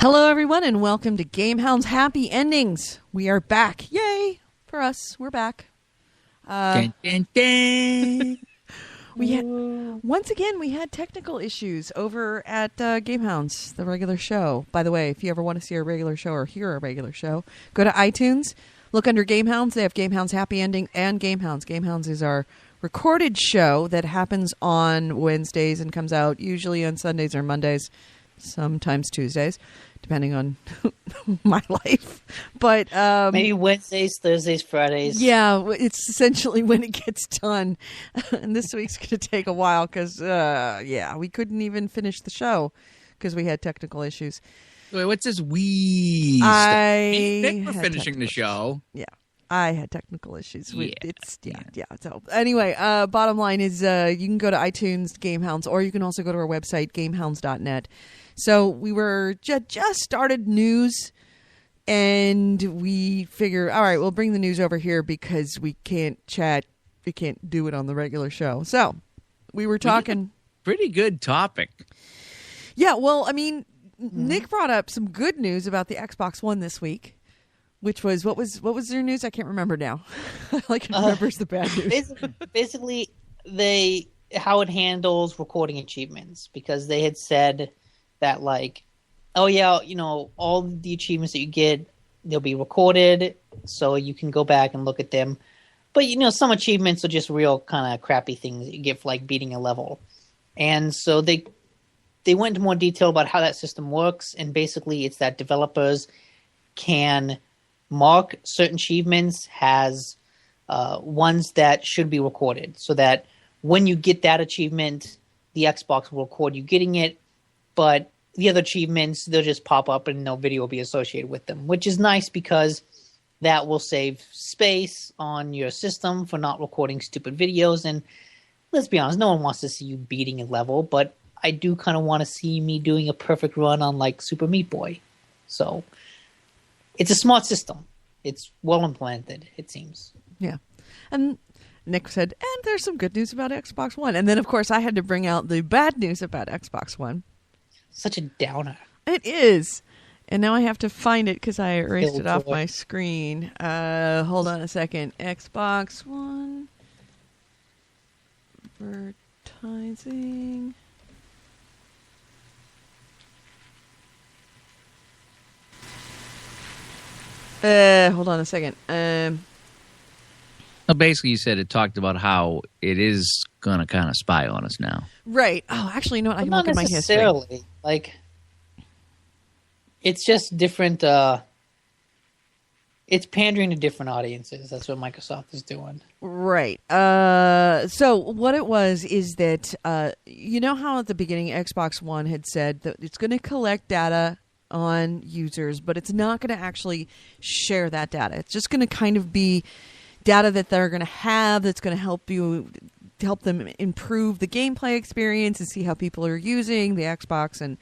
Hello, everyone, and welcome to Gamehound's Happy Endings. We are back. Yay! For us, we're back. Dun, dun, dun. Once again, we had technical issues over at Gamehounds, the regular show. By the way, if you ever want to see our regular show or hear our regular show, go to iTunes, look under Gamehounds. They have Gamehound's Happy Ending and Gamehounds. Gamehounds is our recorded show that happens on Wednesdays and comes out usually on Sundays or Mondays, sometimes Tuesdays, depending on my life. But maybe Wednesdays, Thursdays, Fridays. Yeah, it's essentially when it gets done. And this week's going to take a while because, we couldn't even finish the show because we had technical issues. Wait, what's this we? I We're had finishing the show. Yeah. I had technical issues. Yeah. So anyway, bottom line is you can go to iTunes, Gamehounds, or you can also go to our website, gamehounds.net. So we were just started news, and we figure, all right, we'll bring the news over here because we can't chat. We can't do it on the regular show. So we were talking. Pretty good topic. Yeah, well, I mean, Nick brought up some good news about the Xbox One this week. Which was what was their news? I can't remember now. All I can remember is the bad news. Basically, how it handles recording achievements, because they had said that, like, oh yeah, all the achievements that you get, they'll be recorded, so you can go back and look at them. But some achievements are just real kind of crappy things that you get for like beating a level, and so they went into more detail about how that system works, and basically it's that developers can mark certain achievements as ones that should be recorded, so that when you get that achievement, the Xbox will record you getting it, but the other achievements, they'll just pop up and no video will be associated with them, which is nice because that will save space on your system for not recording stupid videos. And let's be honest, no one wants to see you beating a level, but I do kind of want to see me doing a perfect run on like Super Meat Boy. So it's a smart system. It's well implemented, it seems. Yeah. And Nick said, and there's some good news about Xbox One. And then, of course, I had to bring out the bad news about Xbox One. Such a downer. It is. And now I have to find it because I erased it off my screen. Hold on a second. Xbox One. Advertising. Hold on a second. Well, basically, you said it talked about how it is going to kind of spy on us now. Right. Oh, actually, you know what? I can Not look at my history. necessarily. Like, it's just different. It's pandering to different audiences. That's what Microsoft is doing. Right. So what it was is that, you know how at the beginning Xbox One had said that it's going to collect data on users, but it's not going to actually share that data. It's just going to kind of be data that they're going to have that's going to help them improve the gameplay experience and see how people are using the Xbox and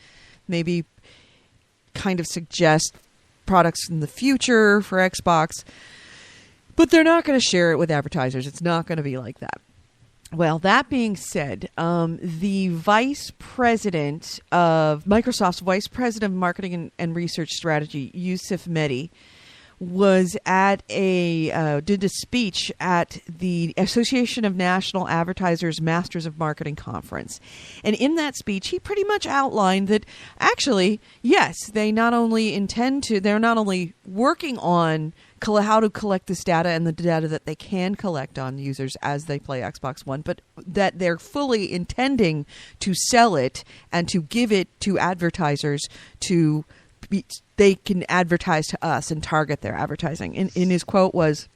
maybe kind of suggest products in the future for Xbox. But they're not going to share it with advertisers. It's not going to be like that. Well, that being said, the vice president of Microsoft's vice president of marketing and research strategy, Yusuf Mehdi, was at did a speech at the Association of National Advertisers Masters of Marketing Conference. And in that speech, he pretty much outlined that actually, yes, they're not only working on how to collect this data and the data that they can collect on users as they play Xbox One, but that they're fully intending to sell it and to give it to advertisers they can advertise to us and target their advertising. In his quote was,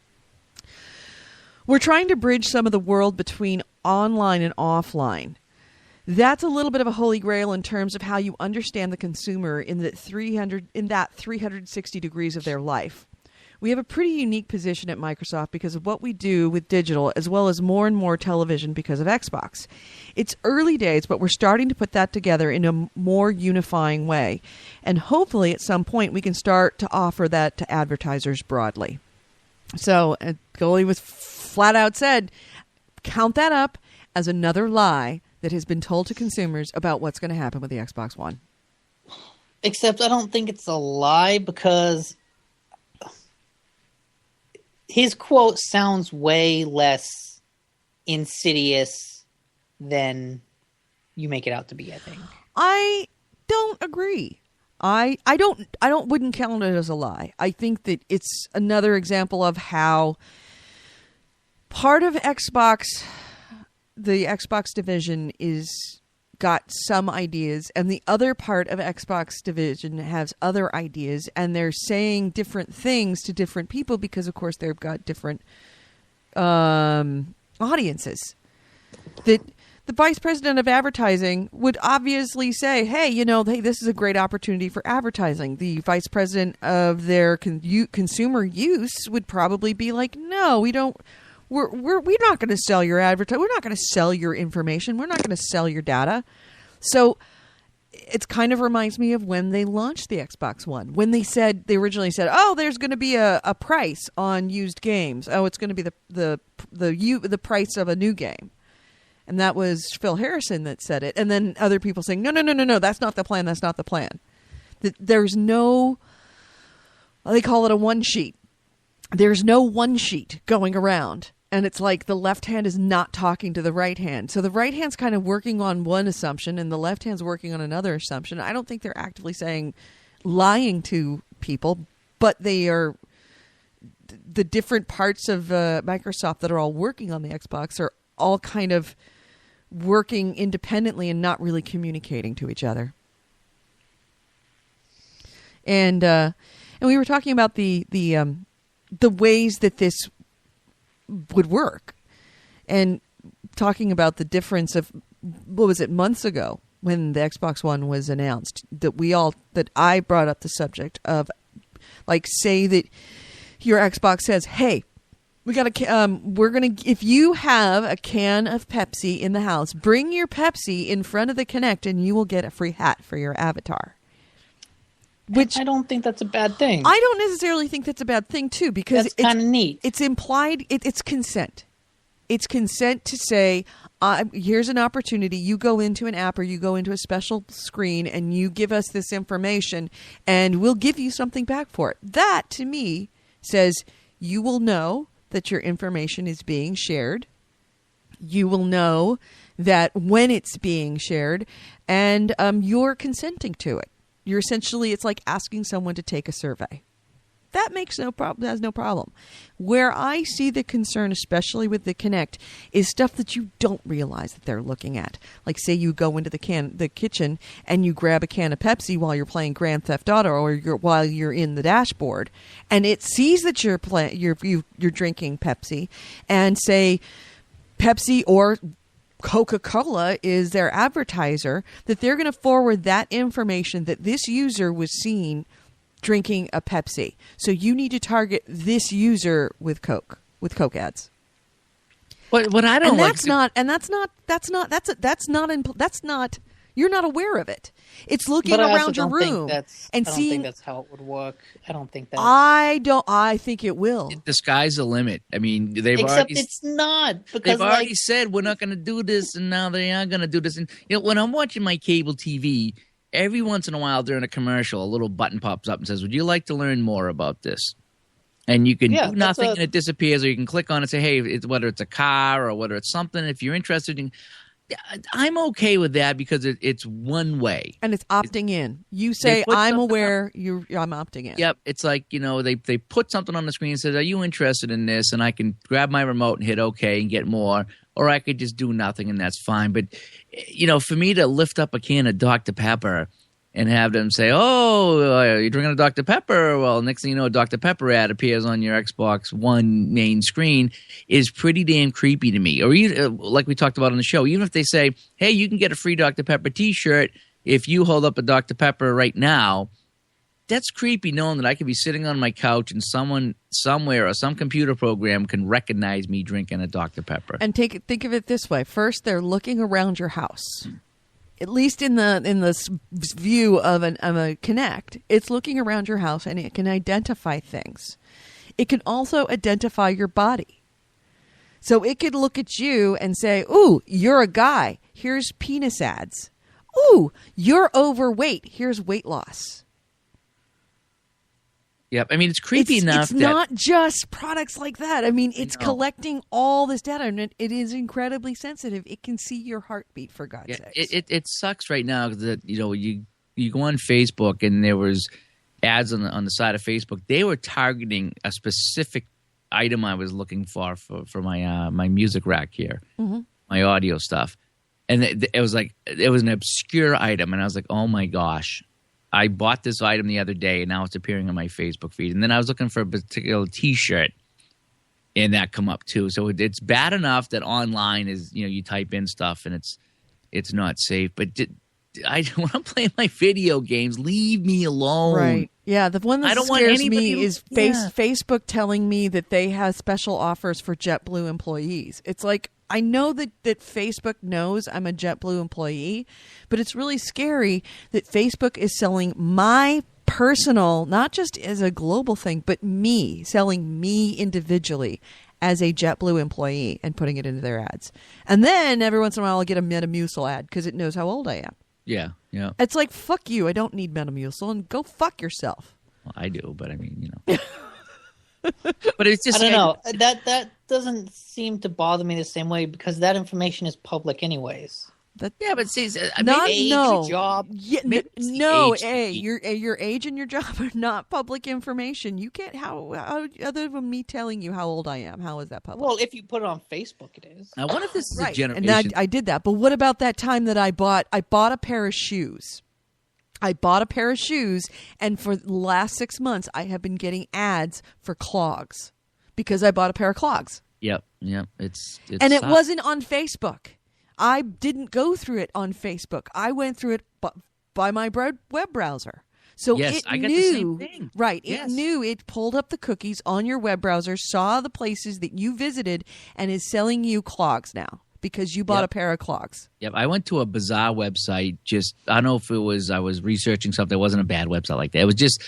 "We're trying to bridge some of the world between online and offline. That's a little bit of a holy grail in terms of how you understand the consumer in that 360 degrees of their life. We have a pretty unique position at Microsoft because of what we do with digital, as well as more and more television because of Xbox. It's early days, but we're starting to put that together in a more unifying way. And hopefully at some point we can start to offer that to advertisers broadly." So Goalie was flat out said, count that up as another lie that has been told to consumers about what's going to happen with the Xbox One. Except I don't think it's a lie because his quote sounds way less insidious than you make it out to be, I think. I don't agree. I wouldn't count it as a lie. I think that it's another example of how part of Xbox, the Xbox division, is got some ideas, and the other part of Xbox division has other ideas, and they're saying different things to different people because, of course, they've got different audiences. That the vice president of advertising would obviously say, hey, hey, this is a great opportunity for advertising. The vice president of their consumer use would probably be like, no, we don't. We're not going to sell your advertising. We're not going to sell your information. We're not going to sell your data. So it kind of reminds me of when they launched the Xbox One. When they originally said, oh, there's going to be a price on used games. Oh, it's going to be the price of a new game. And that was Phil Harrison that said it. And then other people saying, no, that's not the plan. That's not the plan. There's no, they call it a one sheet. There's no one sheet going around. And it's like the left hand is not talking to the right hand. So the right hand's kind of working on one assumption and the left hand's working on another assumption. I don't think they're actively lying to people, but they are, the different parts of Microsoft that are all working on the Xbox are all kind of working independently and not really communicating to each other. And we were talking about the ways that this would work, and talking about the difference of, what was it, months ago when the Xbox One was announced, that I brought up the subject of, like, say that your Xbox says, hey, if you have a can of Pepsi in the house, bring your Pepsi in front of the Kinect and you will get a free hat for your avatar. Which I don't think that's a bad thing. I don't necessarily think that's a bad thing, too, because it's kind of neat. It's implied. It's consent. It's consent to say, here's an opportunity. You go into an app or you go into a special screen and you give us this information and we'll give you something back for it. That, to me, says you will know that your information is being shared. You will know that when it's being shared, and you're consenting to it. You're essentially, it's like asking someone to take a survey. That makes no problem. Has no problem. Where I see the concern, especially with the Kinect, is stuff that you don't realize that they're looking at. Like, say you go into the kitchen and you grab a can of Pepsi while you're playing Grand Theft Auto, or while you're in the dashboard, and it sees that you're drinking Pepsi, and say Pepsi or Coca-Cola is their advertiser, that they're going to forward that information that this user was seen drinking a Pepsi. So you need to target this user with Coke ads. What I don't you're not aware of it. It's looking around your room and seeing. I don't think that's how it would work. I don't think that. I think it will. The sky's the limit. I mean, it's not, because they've already said we're not going to do this, and now they are going to do this. And when I'm watching my cable TV, every once in a while during a commercial, a little button pops up and says, "Would you like to learn more about this?" And you can do nothing, and it disappears, or you can click on it and say, "Hey, whether it's a car or whether it's something, if you're interested in." I'm okay with that because it's one way. And it's opting in. You say, I'm aware, I'm opting in. Yep. It's like, they put something on the screen and says, are you interested in this? And I can grab my remote and hit OK and get more. Or I could just do nothing and that's fine. But, for me to lift up a can of Dr. Pepper and have them say, oh, you're drinking a Dr. Pepper. Well, next thing you know, a Dr. Pepper ad appears on your Xbox One main screen is pretty damn creepy to me. Or like we talked about on the show, even if they say, hey, you can get a free Dr. Pepper T-shirt if you hold up a Dr. Pepper right now, that's creepy knowing that I could be sitting on my couch and someone somewhere or some computer program can recognize me drinking a Dr. Pepper. And think of it this way. First, they're looking around your house. At least in the view of a Kinect, it's looking around your house and it can identify things. It can also identify your body. So it could look at you and say, ooh, you're a guy. Here's penis ads. ooh, you're overweight. Here's weight loss. Yep. I mean, it's creepy enough. It's not just products like that. I mean, it's No. collecting all this data, and it is incredibly sensitive. It can see your heartbeat, for God's sakes. It sucks right now that you go on Facebook and there was ads on the side of Facebook. They were targeting a specific item I was looking for my my music rack here, my audio stuff, and it was an obscure item, and I was like, oh my gosh. I bought this item the other day, and now it's appearing on my Facebook feed. And then I was looking for a particular T-shirt, and that come up too. So it's bad enough that online is, you type in stuff and it's not safe. But when I'm playing my video games, leave me alone. Right. Yeah, the one that I don't want scares anybody me is Facebook telling me that they have special offers for JetBlue employees. It's like, I know that Facebook knows I'm a JetBlue employee, but it's really scary that Facebook is selling my personal, not just as a global thing, but selling me individually as a JetBlue employee and putting it into their ads. And then every once in a while I'll get a Metamucil ad because it knows how old I am. Yeah. It's like, fuck you, I don't need Metamucil, and go fuck yourself. Well, I do, but I mean, But it's just, I don't know. That doesn't seem to bother me the same way because that information is public anyways. Yeah, but see, age, job. Yeah, your age and your job are not public information. You can't. How other than me telling you how old I am, how is that public? Well, if you put it on Facebook, it is. I wonder if this is a Right, generation. and I did that. But what about that time that I bought a pair of shoes? I bought a pair of shoes, and for the last 6 months, I have been getting ads for clogs because I bought a pair of clogs. Yep. It's and it wasn't on Facebook. I didn't go through it on Facebook. I went through it by my web browser. So yes, it I got knew, the same thing. Right. Yes. It knew, it pulled up the cookies on your web browser, saw the places that you visited, and is selling you clogs now because you bought a pair of clogs. Yep. I went to a bizarre website. I don't know if I was researching something. It wasn't a bad website like that. It was just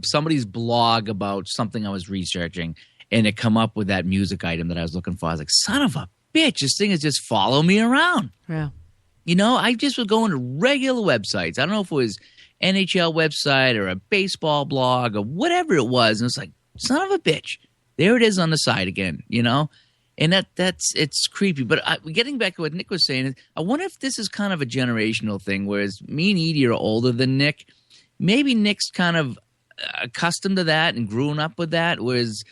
somebody's blog about something I was researching, and it come up with that music item that I was looking for. I was like, son of a bitch, this thing is just follow me around. Yeah. I just was going to regular websites. I don't know if it was NHL website or a baseball blog or whatever it was. And it's like, son of a bitch, there it is on the side again, And it's creepy. But getting back to what Nick was saying, I wonder if this is kind of a generational thing, whereas me and Edie are older than Nick. Maybe Nick's kind of accustomed to that and growing up with that, whereas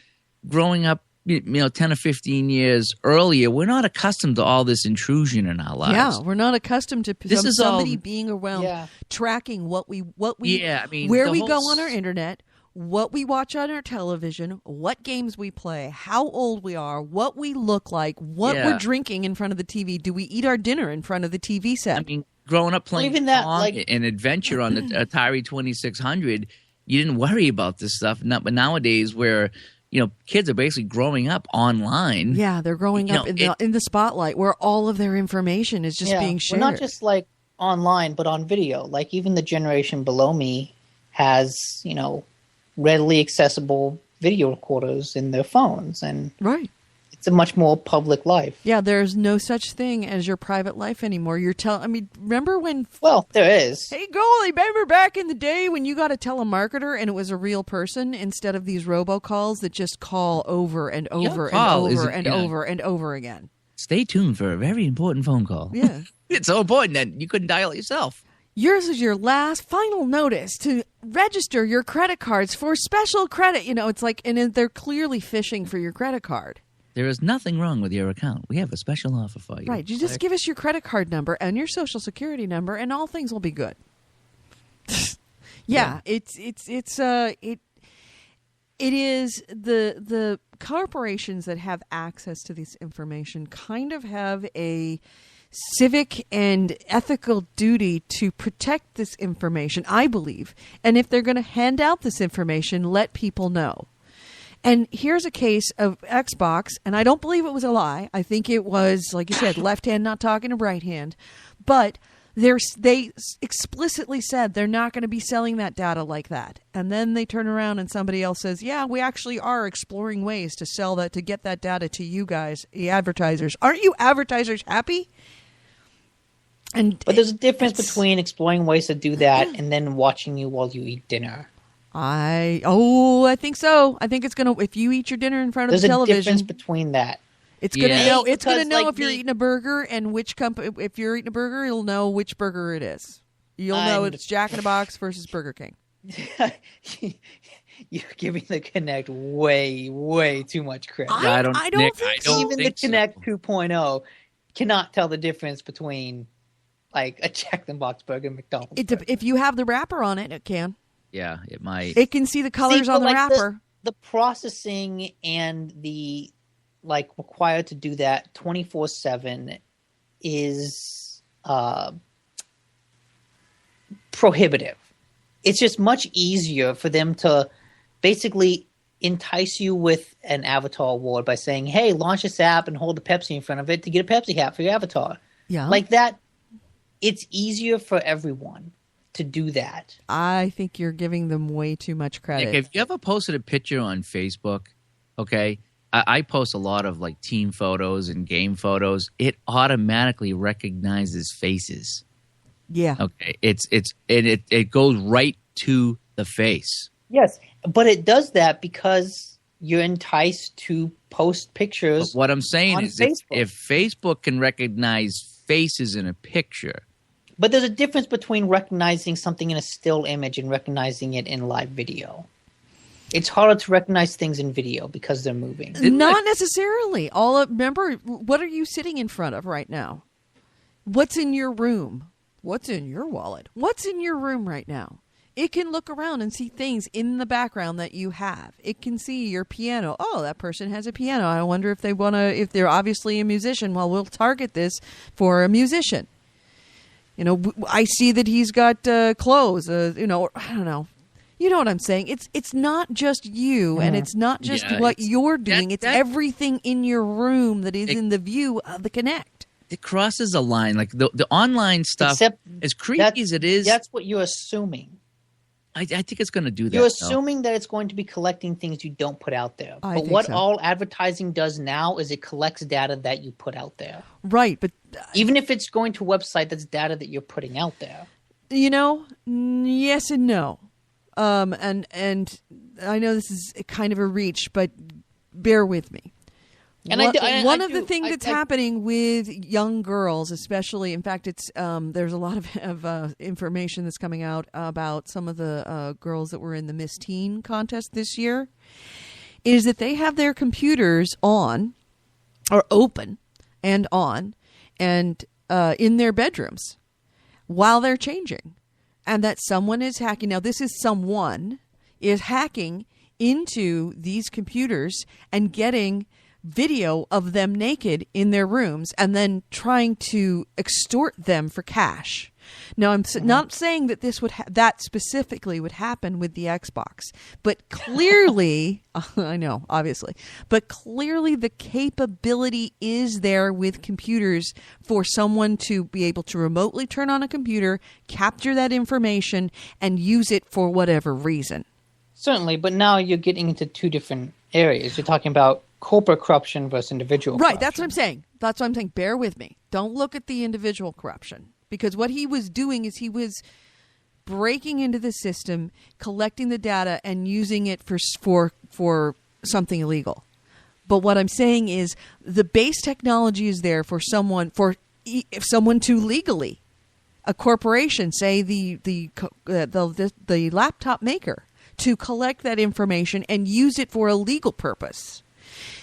growing up 10 or 15 years earlier, we're not accustomed to all this intrusion in our lives. Yeah, we're not accustomed to somebody being around, tracking where we go on our internet, what we watch on our television, what games we play, how old we are, what we look like, what we're drinking in front of the TV. Do we eat our dinner in front of the TV set? I mean, growing up playing an adventure on the Atari 2600, you didn't worry about this stuff. But nowadays, where kids are basically growing up online. Yeah, they're growing up in the spotlight where all of their information is just being shared. Well, not just like online, but on video. Like even the generation below me has, readily accessible video recorders in their phones, and it's a much more public life. Yeah, there's no such thing as your private life anymore. Remember when? Well, there is. Hey, golly, remember back in the day when you got a telemarketer and it was a real person instead of these robocalls that just call over and over and over and over and over again. Stay tuned for a very important phone call. Yeah. It's so important that you couldn't dial it yourself. Yours is your last final notice to register your credit cards for special credit. It's like, and they're clearly fishing for your credit card. There is nothing wrong with your account. We have a special offer for you. Right. You just give us your credit card number and your social security number, and all things will be good. Yeah. It is the corporations that have access to this information kind of have a civic and ethical duty to protect this information, I believe. And if they're going to hand out this information, let people know. And here's a case of Xbox, and I don't believe it was a lie. I think it was, like you said, left hand not talking to right hand. But they explicitly said they're not going to be selling that data like that. And then they turn around and somebody else says, yeah, we actually are exploring ways to sell that, to get that data to you guys, the advertisers. Aren't you advertisers happy? But there's a difference That's- between exploring ways to do that and then watching you while you eat dinner. I think so. I think it's gonna, if you eat your dinner in front of There's the a television, difference between that. it's gonna Yeah. know. It's gonna Because, know like, if you're eating a burger and which company. If you're eating a burger, it'll know which burger it is. You'll know And- it's Jack in the Box versus Burger King. You're giving the Kinect way too much credit. I don't Nick, think I so. don't Even the think so. Kinect 2.0 cannot tell the difference between like a Jack in the Box burger and McDonald's. burger. If you have the wrapper on it, it can. Yeah, it might. It can see the colors See, on but, the like, wrapper. The processing and the like required to do that 24/7 is prohibitive. It's just much easier for them to basically entice you with an avatar award by saying, "Hey, launch this app and hold the Pepsi in front of it to get a Pepsi hat for your avatar." Yeah. Like that, it's easier for everyone to do that. I think you're giving them way too much credit. Nick, have you ever posted a picture on Facebook? Okay. I post a lot of like team photos and game photos. It automatically recognizes faces. Yeah. Okay. It goes right to the face. Yes, but it does that because you're enticed to post pictures. But what I'm saying on is Facebook. if Facebook can recognize faces in a picture, But there's a difference between recognizing something in a still image and recognizing it in live video. It's harder to recognize things in video because they're moving. Not necessarily. Remember, what are you sitting in front of right now? What's in your room? What's in your wallet? What's in your room right now? It can look around and see things in the background that you have. It can see your piano. Oh, that person has a piano. I wonder if if they're obviously a musician. Well, we'll target this for a musician. You know, I see that he's got clothes. I don't know. You know what I'm saying? It's not just you, and it's not just what you're doing. It's everything in your room that is in the view of the Kinect. it crosses a line. Like the online stuff, Except as creepy as it is, That's what you're assuming. I think it's going to do that. You're though. assuming that it's going to be collecting things you don't put out there. I But think what so. all advertising does now is it collects data that you put out there. Right, but Even if it's going to a website, that's data that you're putting out there. yes and no. And I know this is kind of a reach, but bear with me. And One of the things that's happening with young girls, especially, in fact, it's there's a lot of information that's coming out about some of the girls that were in the Miss Teen contest this year, is that they have their computers on, or open and on, and in their bedrooms while they're changing, and that someone is hacking. Now, this is someone is hacking into these computers and getting video of them naked in their rooms and then trying to extort them for cash. Now, I'm not saying that this that specifically would happen with the Xbox, but clearly, I know, obviously, but clearly the capability is there with computers for someone to be able to remotely turn on a computer, capture that information, and use it for whatever reason. Certainly, but now you're getting into two different areas. You're talking about corporate corruption versus individual Right, corruption. that's what I'm saying. That's what I'm saying. Bear with me. Don't look at the individual corruption. Because what he was doing is he was breaking into the system, collecting the data, and using it for something illegal. But what I'm saying is the base technology is there for someone to legally, a corporation, say the laptop maker, to collect that information and use it for a legal purpose.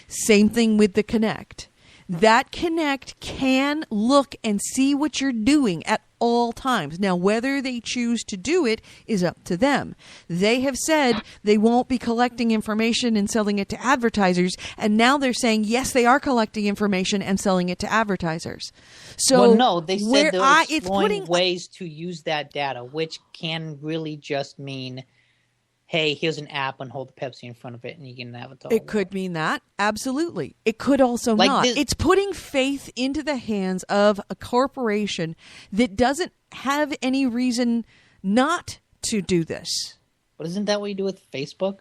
Same thing with the Kinect. That Kinect can look and see what you're doing at all times. Now, whether they choose to do it is up to them. They have said they won't be collecting information and selling it to advertisers, and now they're saying, yes, they are collecting information and selling it to advertisers. So, well, no, they said they're it's exploring ways to use that data, which can really just mean, hey, here's an app and hold the Pepsi in front of it and you get an avatar. It could mean that. Absolutely. It could also Like not. this- It's putting faith into the hands of a corporation that doesn't have any reason not to do this. But isn't that what you do with Facebook?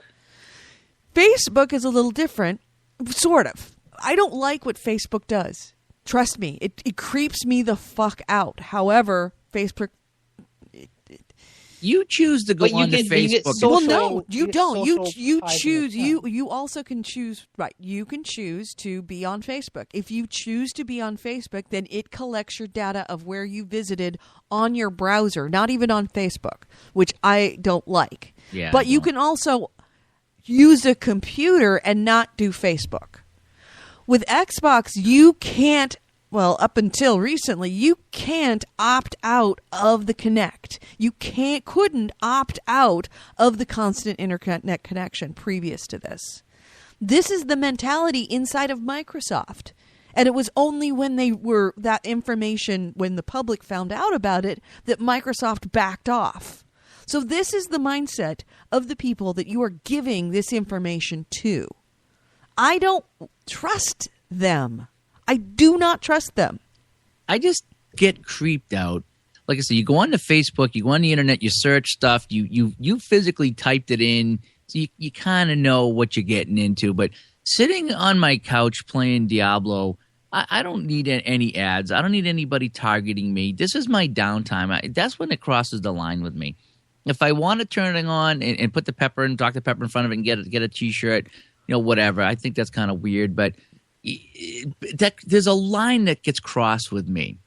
Facebook is a little different, sort of. I don't like what Facebook does. Trust me, it creeps me the fuck out. However, Facebook. You choose to go on to Facebook. Well, no, you don't. You choose. You also can choose. Right, you can choose to be on Facebook. If you choose to be on Facebook, then it collects your data of where you visited on your browser, not even on Facebook, which I don't like. Yeah, but you can also use a computer and not do Facebook. With Xbox, you can't. Well, up until recently, you can't opt out of the Kinect. You couldn't opt out of the constant internet connection previous to this. This is the mentality inside of Microsoft. And it was only when that information, when the public found out about it, that Microsoft backed off. So this is the mindset of the people that you are giving this information to. I don't trust them. I do not trust them. I just get creeped out. Like I said, you go on to Facebook, you go on the internet, you search stuff, you physically typed it in, so you kind of know what you're getting into. But sitting on my couch playing Diablo, I don't need any ads. I don't need anybody targeting me. This is my downtime. That's when it crosses the line with me. If I want to turn it on and put the pepper and Dr. Pepper in front of it and get a T-shirt, whatever, I think that's kind of weird, but there's a line that gets crossed with me.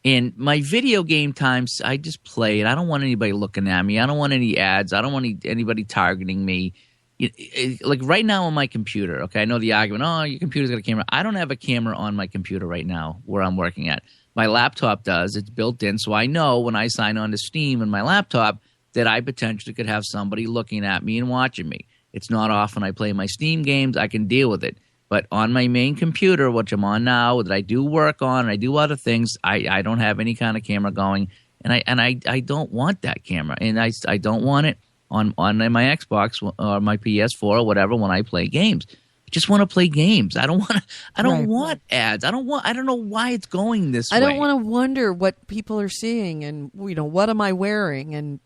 And my video game times, I just play it. I don't want anybody looking at me. I don't want any ads. I don't want anybody targeting me. Like right now on my computer, okay, I know the argument, oh, your computer's got a camera. I don't have a camera on my computer right now where I'm working at. My laptop does. It's built in, so I know when I sign on to Steam and my laptop that I potentially could have somebody looking at me and watching me. It's not often I play my Steam games. I can deal with it. But on my main computer, which I'm on now, that I do work on, and I do other things, I don't have any kind of camera going, and I don't want that camera, and I don't want it on my Xbox or my PS4 or whatever when I play games. I just want to play games. I don't want ads. I don't know why it's going this way. I don't want to wonder what people are seeing, and what am I wearing, and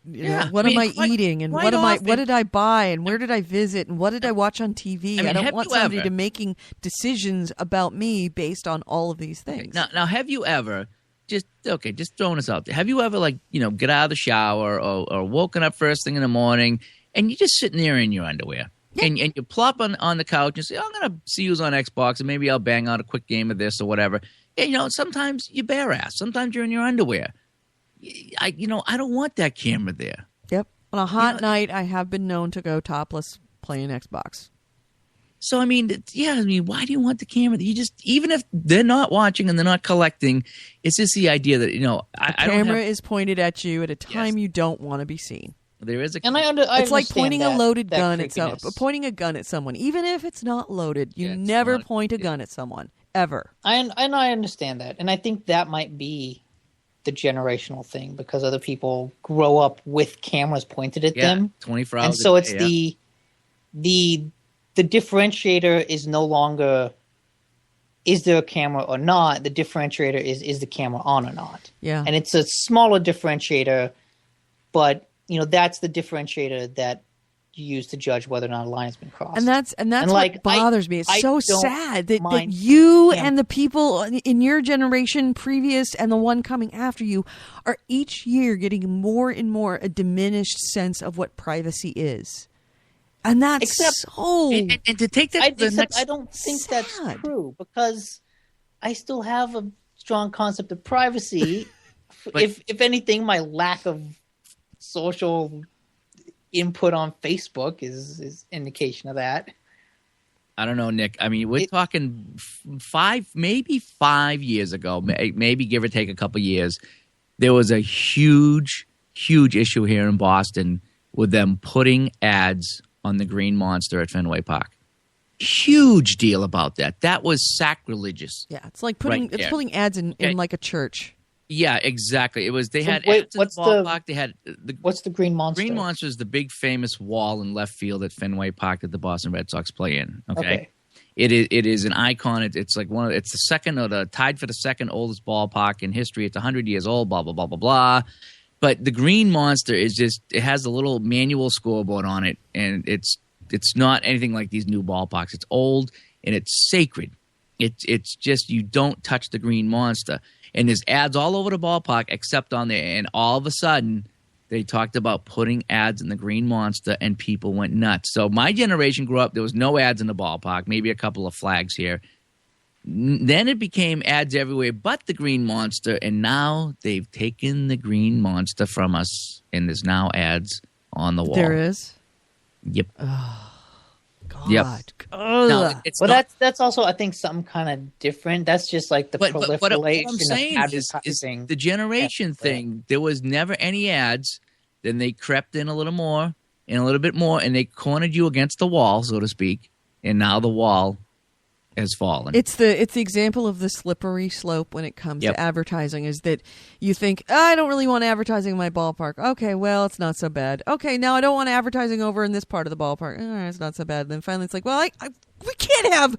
what am I eating, and what did I buy, and where did I visit, and what did I watch on TV? I don't want somebody to making decisions about me based on all of these things. Okay, now have you ever just throwing this out there? Have you ever get out of the shower or woken up first thing in the morning and you're just sitting there in your underwear? Yeah. And you plop on the couch and say, I'm going to see who's on Xbox and maybe I'll bang out a quick game of this or whatever. And, sometimes you're bare ass. Sometimes you're in your underwear. I don't want that camera there. Yep. On a hot night, I have been known to go topless playing Xbox. So, why do you want the camera? You just, even if they're not watching and they're not collecting, it's just the idea that, the camera is pointed at you at a time you don't want to be seen. There is it's like pointing a loaded gun at someone. Pointing a gun at someone, even if it's not loaded, you never point a gun at someone ever. I understand that, and I think that might be the generational thing because other people grow up with cameras pointed at them 24 hours. And so it's the differentiator is no longer is there a camera or not. The differentiator is the camera on or not. Yeah, and it's a smaller differentiator, but that's the differentiator that you use to judge whether or not a line has been crossed. And that's what bothers me. It's so sad that you and the people in your generation previous and the one coming after you are each year getting more and more a diminished sense of what privacy is. And that's and to take that I don't think that's true because I still have a strong concept of privacy. If anything, my lack of social input on Facebook is indication of that. I don't know, Nick. We're talking 5 years ago, maybe give or take a couple years. There was a huge issue here in Boston with them putting ads on the Green Monster at Fenway Park. Huge deal about that. That was sacrilegious. Yeah, it's like putting ads in like a church. Yeah, exactly. It was. They had ads in the ballpark. They had what's the Green Monster? Green Monster is the big famous wall in left field at Fenway Park that the Boston Red Sox play in. Okay. It is an icon. It's like it's the second or tied for the second oldest ballpark in history. It's 100 years old. Blah blah blah blah blah. But the Green Monster is just it has a little manual scoreboard on it, and it's not anything like these new ballparks. It's old and it's sacred. It's just you don't touch the green monster. And there's ads all over the ballpark except on there. And all of a sudden, they talked about putting ads in the green monster, and people went nuts. So my generation grew up, there was no ads in the ballpark, maybe a couple of flags here. Then it became ads everywhere but the green monster, and now they've taken the green monster from us, and there's now ads on the wall. There is? Yep. God. Yep. Ugh. It's Well, not, that's also, I think, something kind of different. That's just like the but what proliferation I'm saying of is advertising. the generation thing. There was never any ads. Then they crept in a little more and a little bit more, and they cornered you against the wall, so to speak. And now the wall has fallen. It's the example of the slippery slope when it comes Yep. to advertising, is that you think, I don't really want advertising in my ballpark. Okay, well, it's not so bad. Okay, now I don't want advertising over in this part of the ballpark. It's not so bad. And then finally it's like, well, we can't have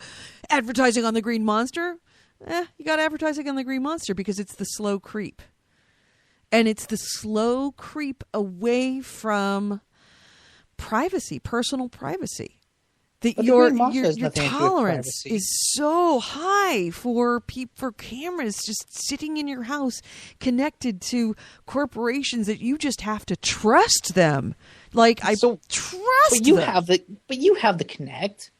advertising on the green monster. You got advertising on the green monster because it's the slow creep. And it's the slow creep away from privacy, personal privacy. That But the your green monster has your nothing to do with tolerance privacy. is so high for cameras just sitting in your house, connected to corporations, that you just have to trust them. Like I So- trust But you them. have the Connect.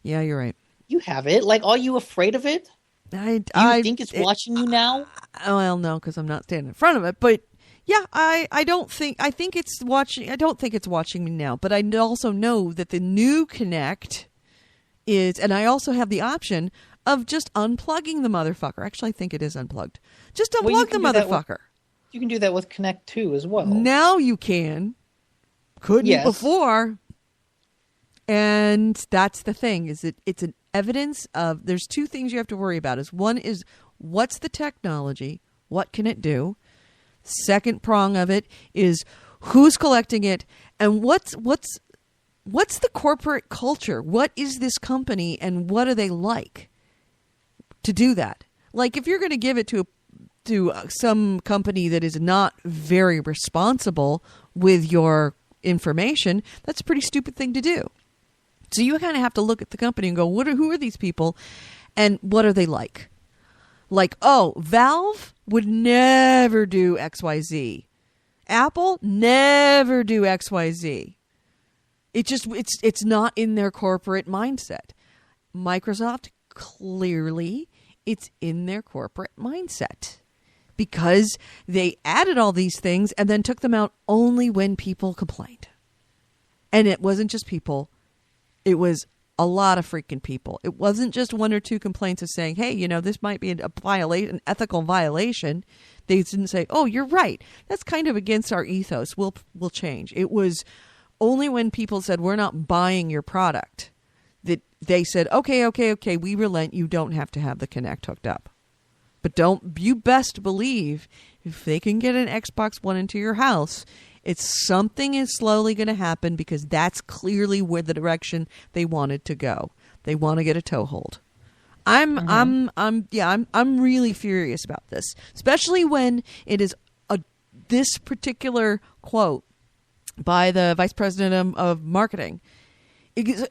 Yeah, you're right. You have it. Like, are you afraid of it? Do you think it's watching you now? Well, no, because I'm not standing in front of it. But yeah, I don't think. I think it's watching. I don't think it's watching me now. But I also know that the new Connect is, and I also have the option of just unplugging the motherfucker. Actually, I think it is unplugged. Just Well, you unplug the can do that with- motherfucker. You can do that with Connect 2 as well. Now you can. Couldn't Yes. before. And that's the thing, is that it's an evidence of, there's two things you have to worry about. Is one is, what's the technology? What can it do? Second prong of it is, who's collecting it, and what's the corporate culture? What is this company, and what are they like to do that? Like, if you're going to give it to some company that is not very responsible with your information, that's a pretty stupid thing to do. So you kind of have to look at the company and go, who are these people, and what are they like? Like, oh, Valve would never do XYZ. Apple never do XYZ. It's not in their corporate mindset. Microsoft, clearly, it's in their corporate mindset, because they added all these things and then took them out only when people complained. And it wasn't just people. It was a lot of freaking people. It wasn't just one or two complaints of saying, hey, this might be an ethical violation. They didn't say, oh, you're right. That's kind of against our ethos. We'll change. It was only when people said, we're not buying your product, that they said, okay, we relent. You don't have to have the Kinect hooked up. But you best believe, if they can get an Xbox One into your house, something is slowly going to happen, because that's clearly where the direction they wanted to go. They want to get a toehold. I'm really furious about this, especially when it is this particular quote by the vice president of marketing. It is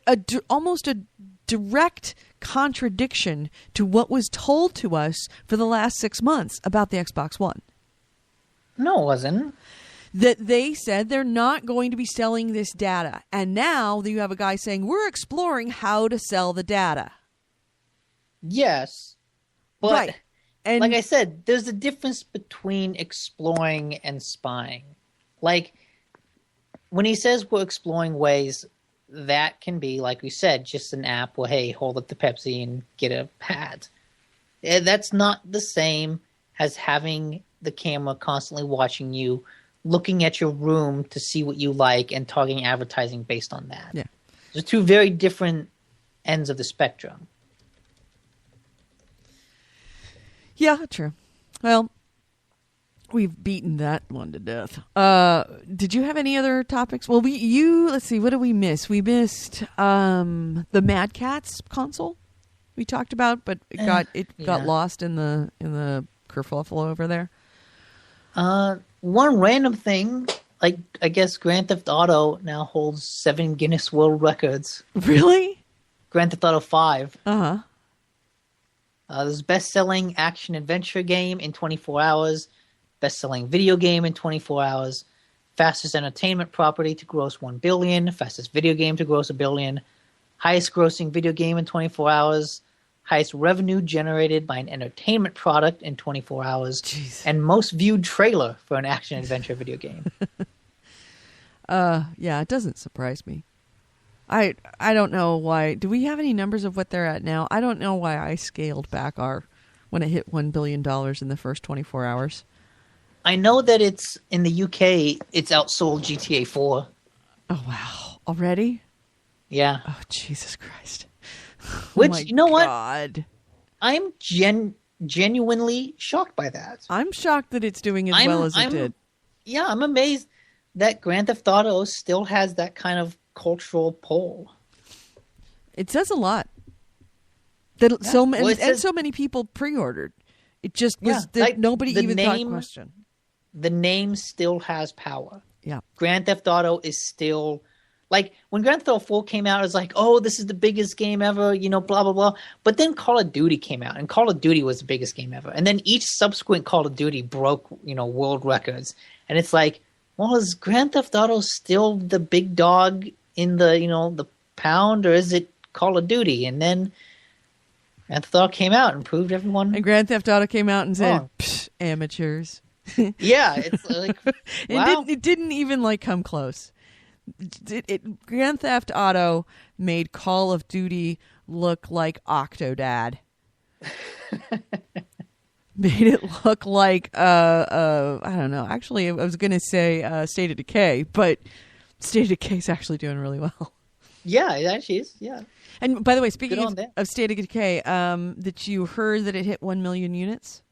almost a direct contradiction to what was told to us for the last 6 months about the Xbox One. No, it wasn't. That they said they're not going to be selling this data. And now you have a guy saying, we're exploring how to sell the data. Yes. But right. And like I said, there's a difference between exploring and spying. Like, when he says we're exploring ways, that can be, like we said, just an app where, hey, hold up the Pepsi and get a pad. That's not the same as having the camera constantly watching you, looking at your room to see what you like, and targeting advertising based on that. Yeah. There's two very different ends of the spectrum. yeah, true. Well, we've beaten that one to death. Did you have any other topics? Well, let's see, what did we miss? We missed the Mad Catz console we talked about, but it got lost in the kerfuffle over there. One random thing, like, I guess Grand Theft Auto now holds 7 Guinness World Records. Really? Grand Theft Auto 5. Uh-huh. There's best-selling action-adventure game in 24 hours, best-selling video game in 24 hours, fastest entertainment property to gross $1 billion, fastest video game to gross $1 billion, highest grossing video game in 24 hours, highest revenue generated by an entertainment product in 24 hours, Jeez. and most viewed trailer for an action-adventure video game. Yeah, it doesn't surprise me. I don't know why. Do we have any numbers of what they're at now? I don't know why I scaled back when it hit $1 billion in the first 24 hours. I know that it's in the UK, it's outsold GTA 4. Oh, wow. Already? Yeah. Oh, Jesus Christ. Which, you know what? God. I'm genuinely shocked by that. I'm shocked that it's doing as well as it did. Yeah, I'm amazed that Grand Theft Auto still has that kind of cultural pull. It says a lot. That Yeah. so Well, and so many people pre-ordered. It just was Yeah, like, nobody the even thought question. The name still has power. Yeah. Grand Theft Auto is still like when Grand Theft Auto 4 came out, it was like, oh, this is the biggest game ever, blah blah blah. But then Call of Duty came out, and Call of Duty was the biggest game ever. And then each subsequent Call of Duty broke, world records. And it's like, well, is Grand Theft Auto still the big dog in the, the pound, or is it Call of Duty? And then Grand Theft Auto came out and proved everyone. And Grand Theft Auto came out and said, wrong. Psh, amateurs. Yeah, it's like, wow. It didn't even come close. Grand Theft Auto made Call of Duty look like Octodad. Made it look like I don't know. Actually, I was going to say State of Decay, but State of Decay is actually doing really well. Yeah, it actually is. Yeah. And by the way, speaking Good on them. of State of Decay, that you heard that it hit 1 million units?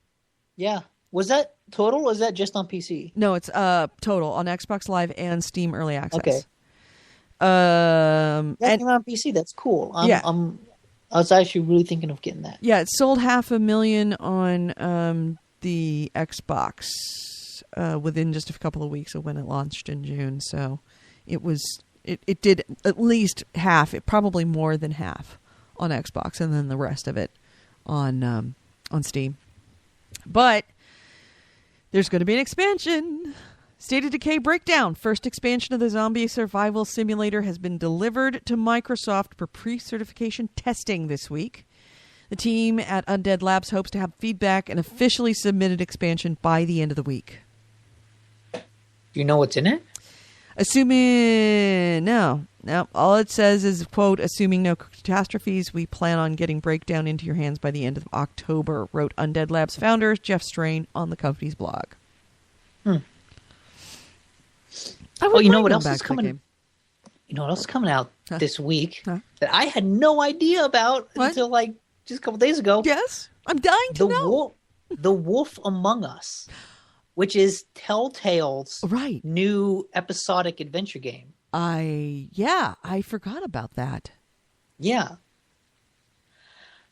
Yeah. Was that total, or is that just on PC? No, it's total on Xbox Live and Steam Early Access. Okay. And That came out on PC. That's cool. Yeah. I was actually really thinking of getting that. yeah, it sold 500,000 on the Xbox within just a couple of weeks of when it launched in June. So it did at least half, probably more than half on Xbox, and then the rest of it on Steam. But there's going to be an expansion. State of Decay Breakdown. First expansion of the zombie survival simulator has been delivered to Microsoft for pre-certification testing this week. The team at Undead Labs hopes to have feedback and officially submitted expansion by the end of the week. Do you know what's in it? Assuming no. All it says is, quote, assuming no catastrophes, we plan on getting Breakdown into your hands by the end of October, wrote Undead Labs founder Jeff Strain on the company's blog. You know what else is coming? You know what else is coming out this week that I had no idea about until like just a couple days ago? Yes, I'm dying to know. The Wolf Among Us, which is Telltale's new episodic adventure game. I forgot about that. Yeah.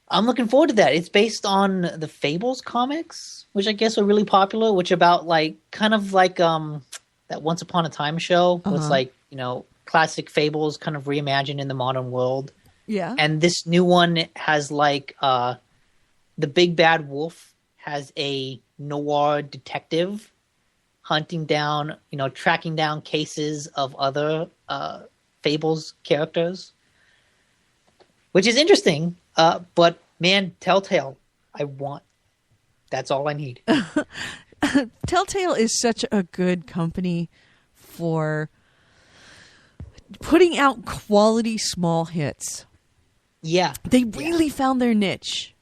I'm looking forward to that. It's based on the Fables comics, which I guess are really popular, which about kind of like that Once Upon a Time show. It's like, classic Fables kind of reimagined in the modern world. Yeah. And this new one has the big bad wolf has a noir detective hunting down, tracking down cases of other Fables characters, which is interesting. But man, Telltale, that's all I need. Telltale is such a good company for putting out quality small hits. Yeah. They really found their niche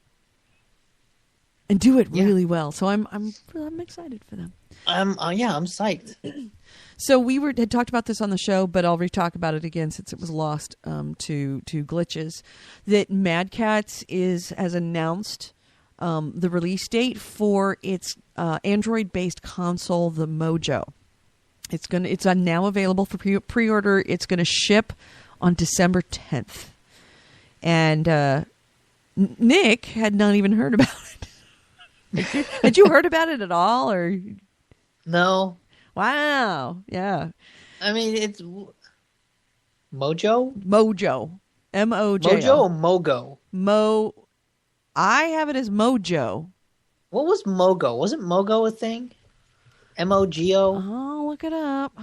and do it really well. So I'm excited for them. I'm psyched. So we had talked about this on the show, but I'll re-talk about it again since it was lost to glitches. That Mad Catz has announced the release date for its Android-based console, the Mojo. It's now available for pre-order. It's going to ship on December 10th, and Nick had not even heard about it. Had you heard about it at all, or no? Wow. Yeah. I mean, it's Mojo? Mojo. Mojo. Mojo or Mogo? I have it as Mojo. What was Mogo? Wasn't Mogo a thing? M-O-G-O? Oh, look it up.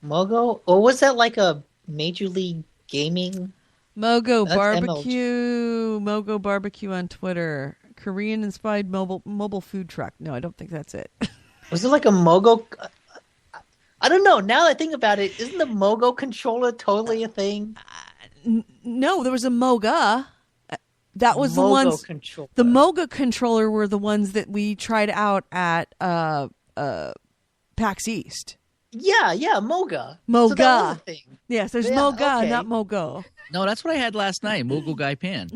Mogo? Or was that like a Major League Gaming? Mogo That's Barbecue. Mogo Barbecue on Twitter. Korean-inspired mobile food truck. No, I don't think that's it. Was it like a Mogo? I don't know. Now that I think about it, isn't the Mogo controller totally a thing? No, there was a Moga. That was the Mogo ones. controller. The Moga controller were the ones that we tried out at PAX East. Yeah, Moga. Moga. So that was a thing. Yes, there's Yeah, Moga, okay. not Mogo. No, that's what I had last night. Moogle Guy Pan.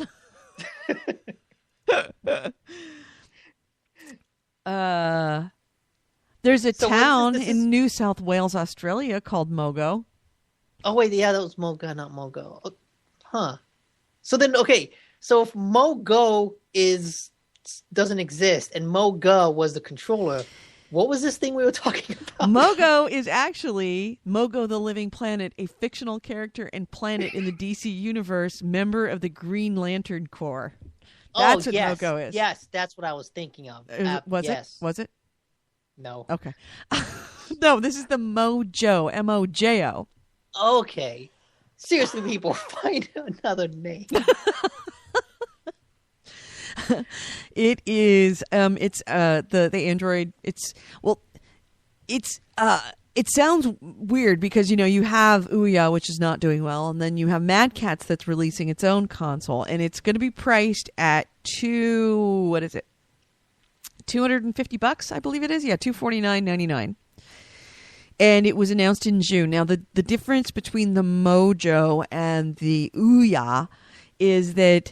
There's a So what is town this? in New South Wales, Australia called Mogo. Oh wait, yeah, that was Moga, not Mogo. Oh, huh. So then, okay. So if Mogo doesn't exist and Moga was the controller, what was this thing we were talking about? Mogo is actually Mogo the Living Planet, a fictional character and planet in the DC universe, member of the Green Lantern Corps. That's what yes. Mogo is. Yes, that's what I was thinking of. Was yes. it? Was it? No. Okay. No, this is the Mojo, M-O-J-O. Okay. Seriously, people, find another name. It is it's the Android, it sounds weird because you have Ouya, which is not doing well, and then you have Mad Catz that's releasing its own console, and it's going to be priced at $250, I believe it is. Yeah, $249.99. And it was announced in June. Now the difference between the Mojo and the Ouya is that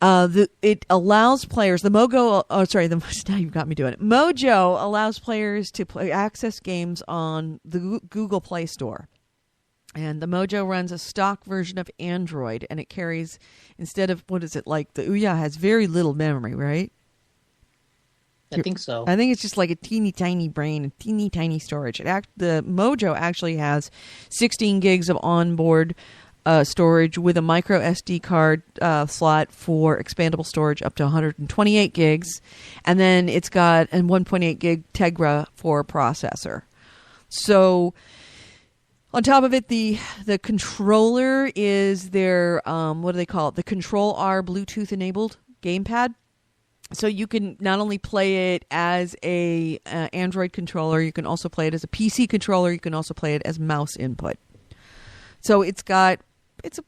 it allows players. The Mogo. Oh, sorry. Now you've got me doing it. Mojo allows players to access games on the Google Play Store, and the Mojo runs a stock version of Android, and it carries, instead of, what is it, like the Ouya has very little memory, right? I think so. I think it's just like a teeny tiny brain, and teeny tiny storage. The Mojo actually has 16 gigs of onboard storage with a micro SD card slot for expandable storage up to 128 gigs. And then it's got a 1.8 gig Tegra for processor. So on top of it, the controller is their, what do they call it? The Control R Bluetooth enabled gamepad. So you can not only play it as a Android controller, you can also play it as a PC controller. You can also play it as mouse input. So it's a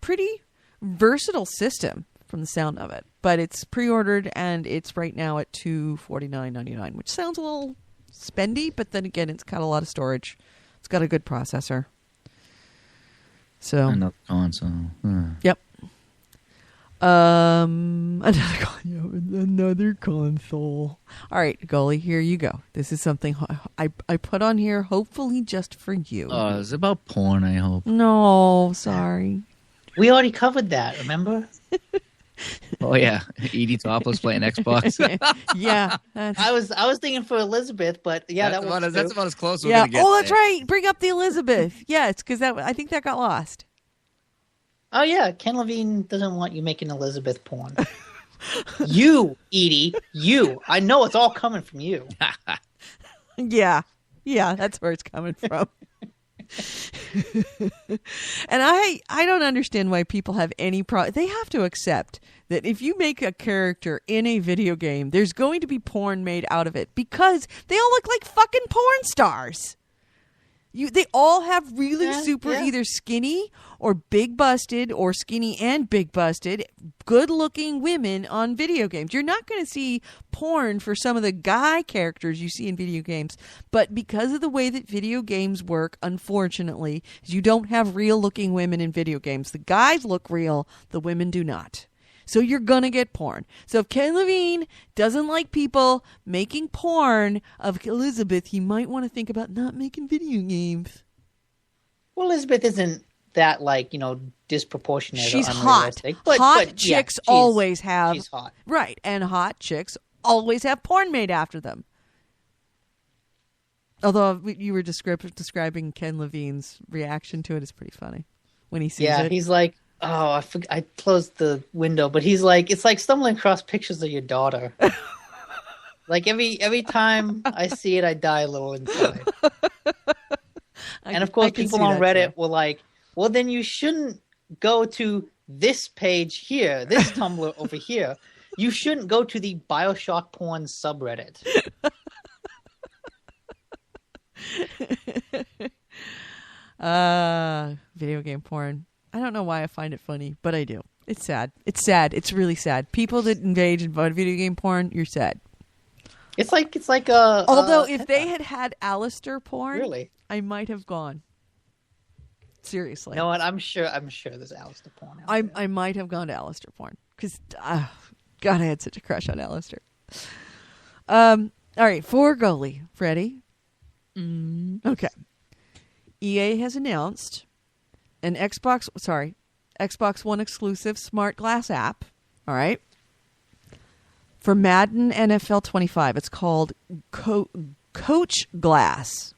pretty versatile system from the sound of it. But it's pre-ordered, and it's right now at $249.99, which sounds a little spendy, but then again, it's got a lot of storage. It's got a good processor. So Another console. Yep. Another console. All right, Goalie, here you go. This is something I put on here, hopefully just for you. Oh, it's about porn, I hope. No, sorry. We already covered that, remember? Oh, yeah. Edie Topless playing Xbox. Yeah. I was thinking for Elizabeth, but yeah, that's that's about as close as we're Yeah. going to get. Oh, that's there. right. Bring up the Elizabeth. Yeah, it's because I think that got lost. Oh yeah, Ken Levine doesn't want you making Elizabeth porn. You, Edie, you. I know it's all coming from you. Yeah, that's where it's coming from. And I don't understand why people have any problem. They have to accept that if you make a character in a video game, there's going to be porn made out of it because they all look like fucking porn stars. They all have really either skinny or big busted or skinny and big busted, good looking women on video games. You're not going to see porn for some of the guy characters you see in video games. But because of the way that video games work, unfortunately, you don't have real looking women in video games. The guys look real, the women do not. So you're going to get porn. So if Ken Levine doesn't like people making porn of Elizabeth, he might want to think about not making video games. Well, Elizabeth isn't that, disproportionate. She's or hot. unrealistic, Hot chicks always have. She's hot. Right. And hot chicks always have porn made after them. Although you were describing Ken Levine's reaction to it is pretty funny when he sees it. Yeah, he's like, Oh, I closed the window, but he's like, it's like stumbling across pictures of your daughter. Like every time I see it, I die a little inside. And of course, people on Reddit were like, well, then you shouldn't go to this page here, this Tumblr over here. You shouldn't go to the BioShock porn subreddit. Video game porn. I don't know why I find it funny, but I do. It's sad. It's sad. It's really sad. People that engage in video game porn, you're sad. It's like a. Although if they had Alistair porn, really, I might have gone. Seriously. You know what? I'm sure there's Alistair porn out there. I might have gone to Alistair porn because, God, I had such a crush on Alistair. All right, for goalie, Freddie. Okay. EA has announced an Xbox One exclusive smart glass app. All right. For Madden NFL 25. It's called Coach Glass.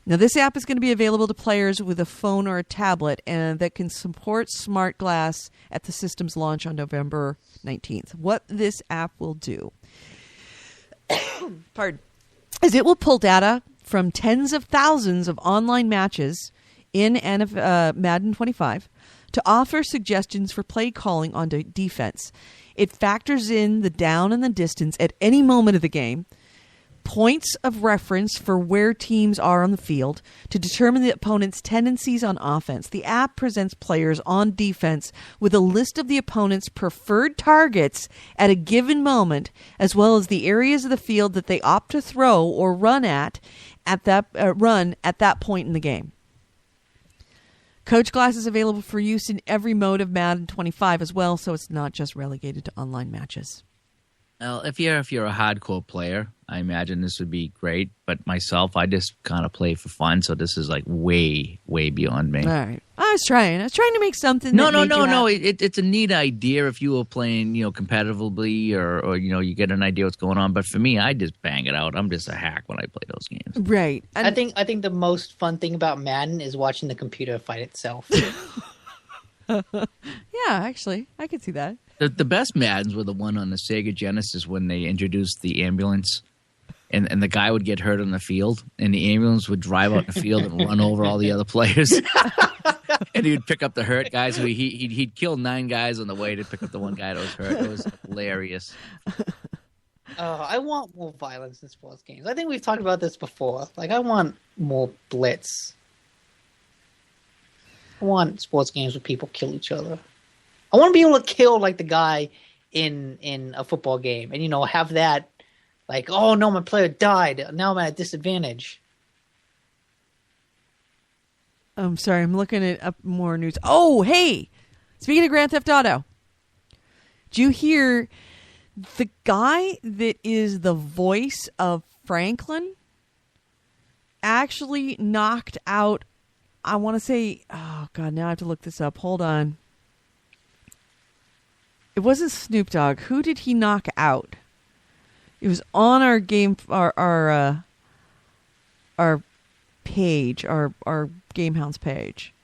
Now, this app is going to be available to players with a phone or a tablet and that can support smart glass at the system's launch on November 19th. What this app will do is it will pull data from tens of thousands of online matches in Madden 25 to offer suggestions for play calling on defense. It factors in the down and the distance at any moment of the game, points of reference for where teams are on the field to determine the opponent's tendencies on offense. The app presents players on defense with a list of the opponent's preferred targets at a given moment, as well as the areas of the field that they opt to throw or run at that point in the game. Coach Glass is available for use in every mode of Madden 25 as well, so it's not just relegated to online matches. Well, if you're a hardcore player, I imagine this would be great. But myself, I just kind of play for fun, so this is like way, way beyond me. All right, I was trying to make something. No. It's a neat idea if you were playing, competitively, or you get an idea what's going on. But for me, I just bang it out. I'm just a hack when I play those games. Right. And I think the most fun thing about Madden is watching the computer fight itself. Yeah, actually, I could see that. The best Maddens were the one on the Sega Genesis when they introduced the ambulance, and the guy would get hurt on the field, and the ambulance would drive out in the field and run over all the other players, and he would pick up the hurt guys. So he'd kill 9 guys on the way to pick up the one guy that was hurt. It was hilarious. I want more violence in sports games. I think we've talked about this before. Like, I want more blitz. I want sports games where people kill each other. I want to be able to kill like the guy in a football game, and have that, like, oh no, my player died. Now I'm at a disadvantage. I'm sorry, I'm looking at up more news. Oh, hey, speaking of Grand Theft Auto, did you hear the guy that is the voice of Franklin actually knocked out? I want to say, oh God, now I have to look this up. Hold on. It wasn't Snoop Dogg. Who did he knock out? It was on our game, our page, our Gamehounds page.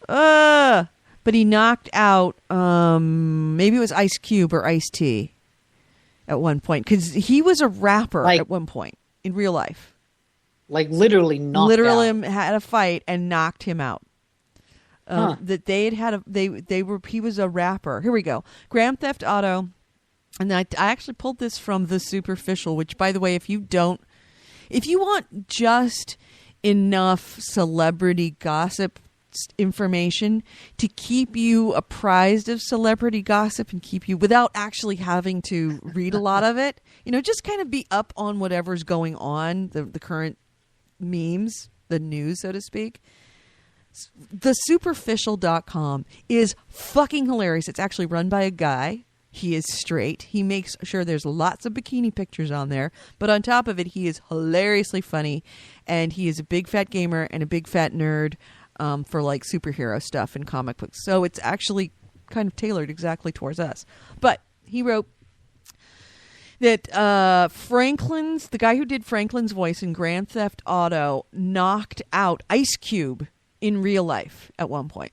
But he knocked out, maybe it was Ice Cube or Ice-T at one point, because he was a rapper at one point in real life. Like literally knocked out. Had a fight and knocked him out. That they had he was a rapper. Here we go. Grand Theft Auto, and I actually pulled this from The Superficial, which, by the way, if you want just enough celebrity gossip information to keep you apprised of celebrity gossip and keep you without actually having to read a lot of it, just kind of be up on whatever's going on, the current memes, the news, so to speak. TheSuperficial.com is fucking hilarious. It's actually run by a guy. He is straight. He makes sure there's lots of bikini pictures on there. But on top of it, he is hilariously funny. And he is a big fat gamer and a big fat nerd for like superhero stuff and comic books. So it's actually kind of tailored exactly towards us. But he wrote that the guy who did Franklin's voice in Grand Theft Auto knocked out Ice Cube in real life at one point.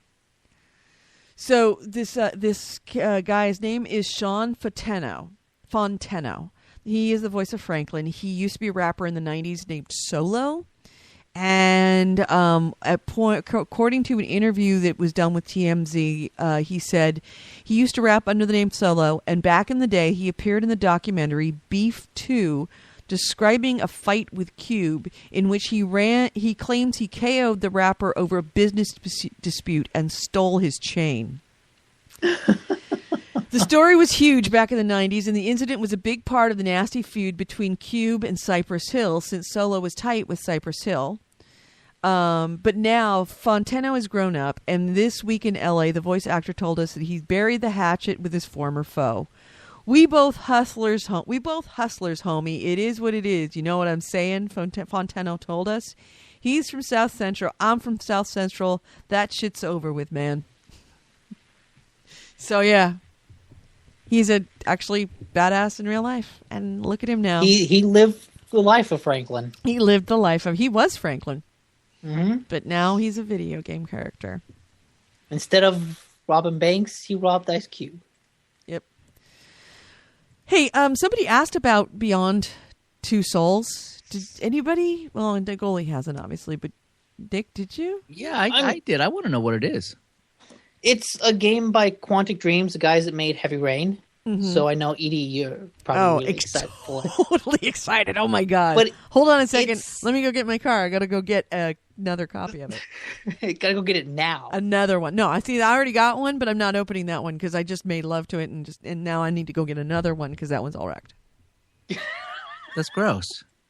So this guy's name is Sean Fonteno. He is the voice of Franklin. He used to be a rapper in the 90s named Solo. And according to an interview that was done with TMZ, he said he used to rap under the name Solo. And back in the day, he appeared in the documentary Beef 2, describing a fight with Cube in which he claims he KO'd the rapper over a business dispute and stole his chain. The story was huge back in the 90s, and the incident was a big part of the nasty feud between Cube and Cypress Hill, since Solo was tight with Cypress Hill. But now Fonteno has grown up, and this week in LA, the voice actor told us that he's buried the hatchet with his former foe. We both hustlers, homie. It is what it is. You know what I'm saying? Fonteno told us. He's from South Central. I'm from South Central. That shit's over with, man. So yeah, he's actually badass in real life, and look at him now. He lived the life of Franklin. He lived the life of. He was Franklin, but now he's a video game character. Instead of robbing banks, he robbed Ice Cube. Yep. Hey, somebody asked about Beyond Two Souls. Did anybody? Well, Goalie hasn't, obviously, but Dick, did you? Yeah, I did. I want to know what it is. It's a game by Quantic Dreams, the guys that made Heavy Rain. So I know, Edie, you're probably really excited for it. Totally excited. Oh, my God. But hold on a second. Let me go get my car. I got to go get another copy of it. Got to go get it now. Another one. No, I already got one, but I'm not opening that one because I just made love to it, and now I need to go get another one because that one's all wrecked. That's gross.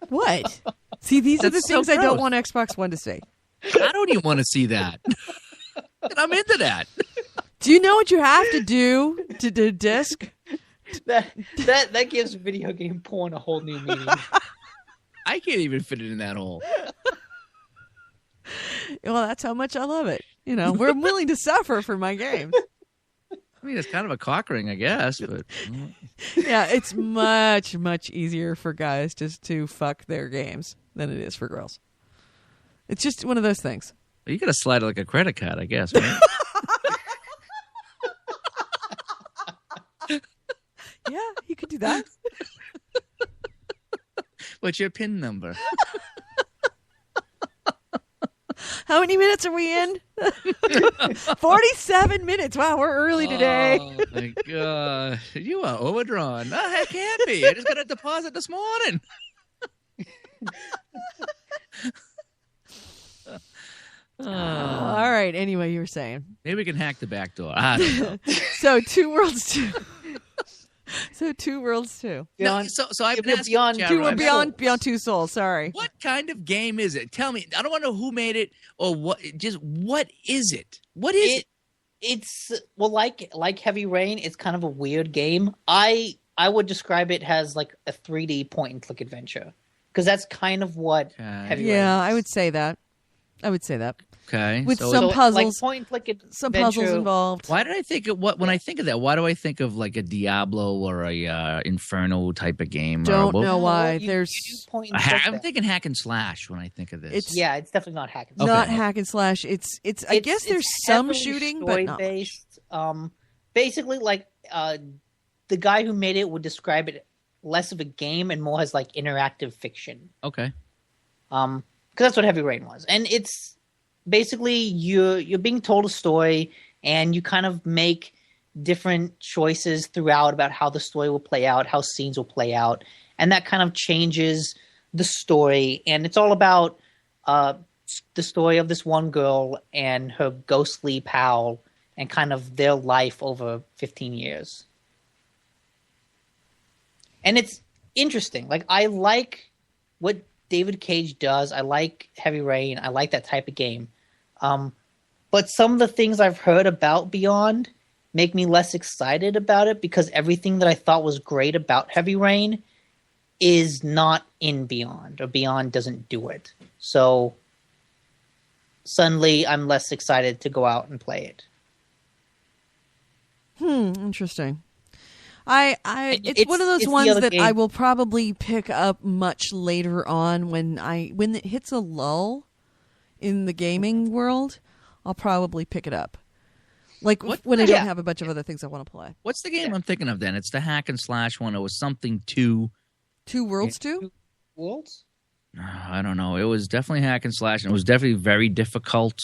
What? See, these are the things so I don't want Xbox One to say. I don't even want to see that. And I'm into that. Do you know what you have to do to do disc? That gives video game porn a whole new meaning. I can't even fit it in that hole. Well, that's how much I love it. You know, we're willing to suffer for my games. I mean, it's kind of a cock ring, I guess, but yeah, it's much, much easier for guys just to fuck their games than it is for girls. It's just one of those things. You got to slide it like a credit card, I guess, right? Yeah, you could do that. What's your PIN number? How many minutes are we in? 47 minutes. Wow, we're early today. Oh, my God. You are overdrawn. No, it can't be. I just got a deposit this morning. All right. Anyway, you were saying. Maybe we can hack the back door. I don't know. So, Two Worlds 2. So, Two Worlds 2. No, so I've been asking Beyond Two Souls. Sorry. What kind of game is it? Tell me. I don't want to know who made it or what. Just what is it? What is it? It's like Heavy Rain. It's kind of a weird game. I would describe it as like a 3D point and click adventure because that's kind of what Heavy Rain is. Yeah, I would say that. Okay. With some puzzles, like point and click adventure. Some puzzles involved. Why did I think of when I think of that? Why do I think of like a Diablo or a Inferno type of game? Don't know why. I'm thinking hack and slash when I think of this. It's definitely not hack and slash. Not hack and slash. It's I guess there's some shooting, but not based. Basically, like the guy who made it would describe it less of a game and more as like interactive fiction. Okay. Because that's what Heavy Rain was, and it's basically you're being told a story, and you kind of make different choices throughout about how the story will play out, how scenes will play out, and that kind of changes the story. And it's all about the story of this one girl and her ghostly pal, and kind of their life over 15 years. And it's interesting. Like, I like what David Cage does. I like Heavy Rain. I like that type of game. But some of the things I've heard about Beyond make me less excited about it because everything that I thought was great about Heavy Rain is not in Beyond, or Beyond doesn't do it. So suddenly I'm less excited to go out and play it. Interesting. It's one of those ones that I will probably pick up much later on when it hits a lull in the gaming world. I'll probably pick it up. Like What? when I don't Yeah. have a bunch of other things I want to play. What's the game I'm thinking of then? It's the hack and slash one. It was something two. Two Worlds 2? Worlds? I don't know. It was definitely hack and slash, and it was definitely very difficult.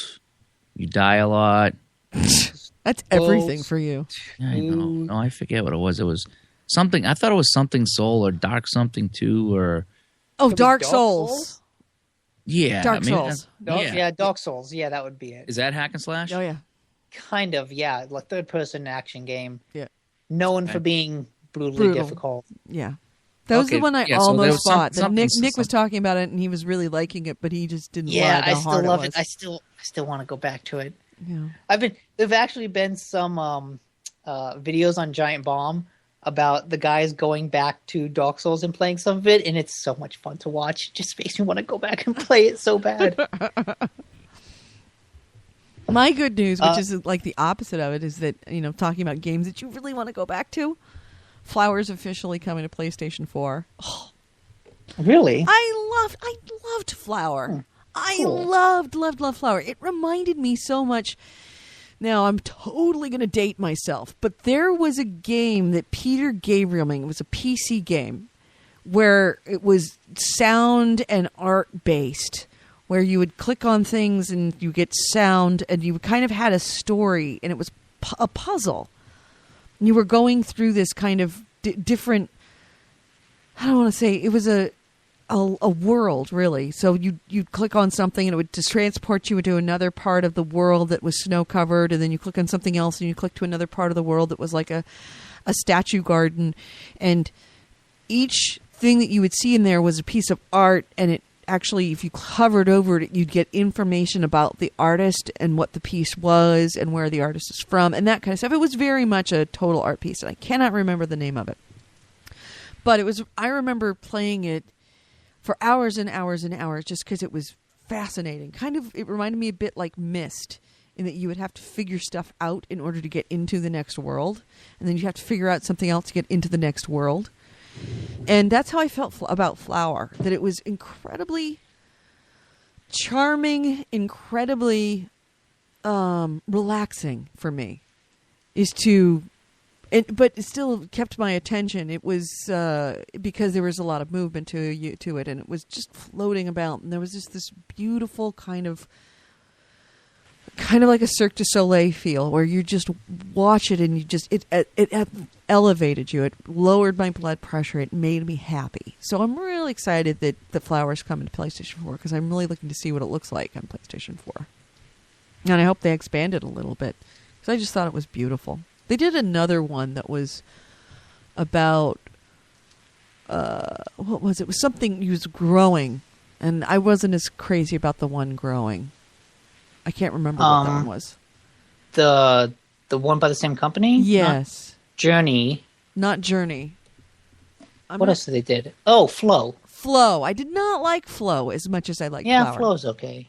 You die a lot. That's everything for you. I know. No, I forget what it was. It was something. I thought it was something Soul or Dark something two or Oh, Could be Dark Dark Souls. Souls? yeah, Dark maybe Souls. Yeah. Dark Souls. Yeah, that would be it. Is that hack and slash? Oh, yeah. Kind of, yeah. Like third-person action game. Yeah. Known for Okay. being brutally Brutal. difficult. Yeah. That was Okay, the one I yeah, so there almost was some- bought. That something- Nick was talking about it, and he was really liking it, but he just didn't Yeah, like I how still hard love it. it. Was. I still want to go back to it. Yeah. There've actually been some videos on Giant Bomb about the guys going back to Dark Souls and playing some of it, and it's so much fun to watch. It just makes me want to go back and play it so bad. My good news, which is like the opposite of it, is that, talking about games that you really want to go back to, Flower's officially coming to PlayStation 4. Oh, Really? I loved Flower. I cool. loved Flower. It reminded me so much. Now, I'm totally going to date myself, but there was a game that Peter Gabriel made. It was a PC game where it was sound and art based, where you would click on things and you get sound, and you kind of had a story, and it was a puzzle. And you were going through this kind of different, I don't want to say, it was a world, really. So you'd click on something and it would just transport you into another part of the world that was snow covered, and then you click on something else and you click to another part of the world that was like a statue garden, and each thing that you would see in there was a piece of art, and it actually, if you hovered over it, you'd get information about the artist and what the piece was and where the artist is from and that kind of stuff. It was very much a total art piece, and I cannot remember the name of it. But I remember playing it for hours and hours and hours just because it was fascinating. It reminded me a bit like Myst, in that you would have to figure stuff out in order to get into the next world, and then you have to figure out something else to get into the next world. And that's how I felt about Flower, that it was incredibly charming, incredibly relaxing for me. But it still kept my attention. It was because there was a lot of movement to it, and it was just floating about. And there was just this beautiful kind of like a Cirque du Soleil feel, where you just watch it and it elevated you. It lowered my blood pressure. It made me happy. So I'm really excited that the Flower's coming to PlayStation 4, because I'm really looking to see what it looks like on PlayStation 4. And I hope they expand it a little bit, because I just thought it was beautiful. They did another one that was about, what was it? It was something he was growing, and I wasn't as crazy about the one growing. I can't remember what that one was. The one by the same company? Yes. Not Journey. Not Journey. What else did they did? Oh, Flow. Flow. I did not like Flow as much as I liked Yeah, Flower. Flow's okay.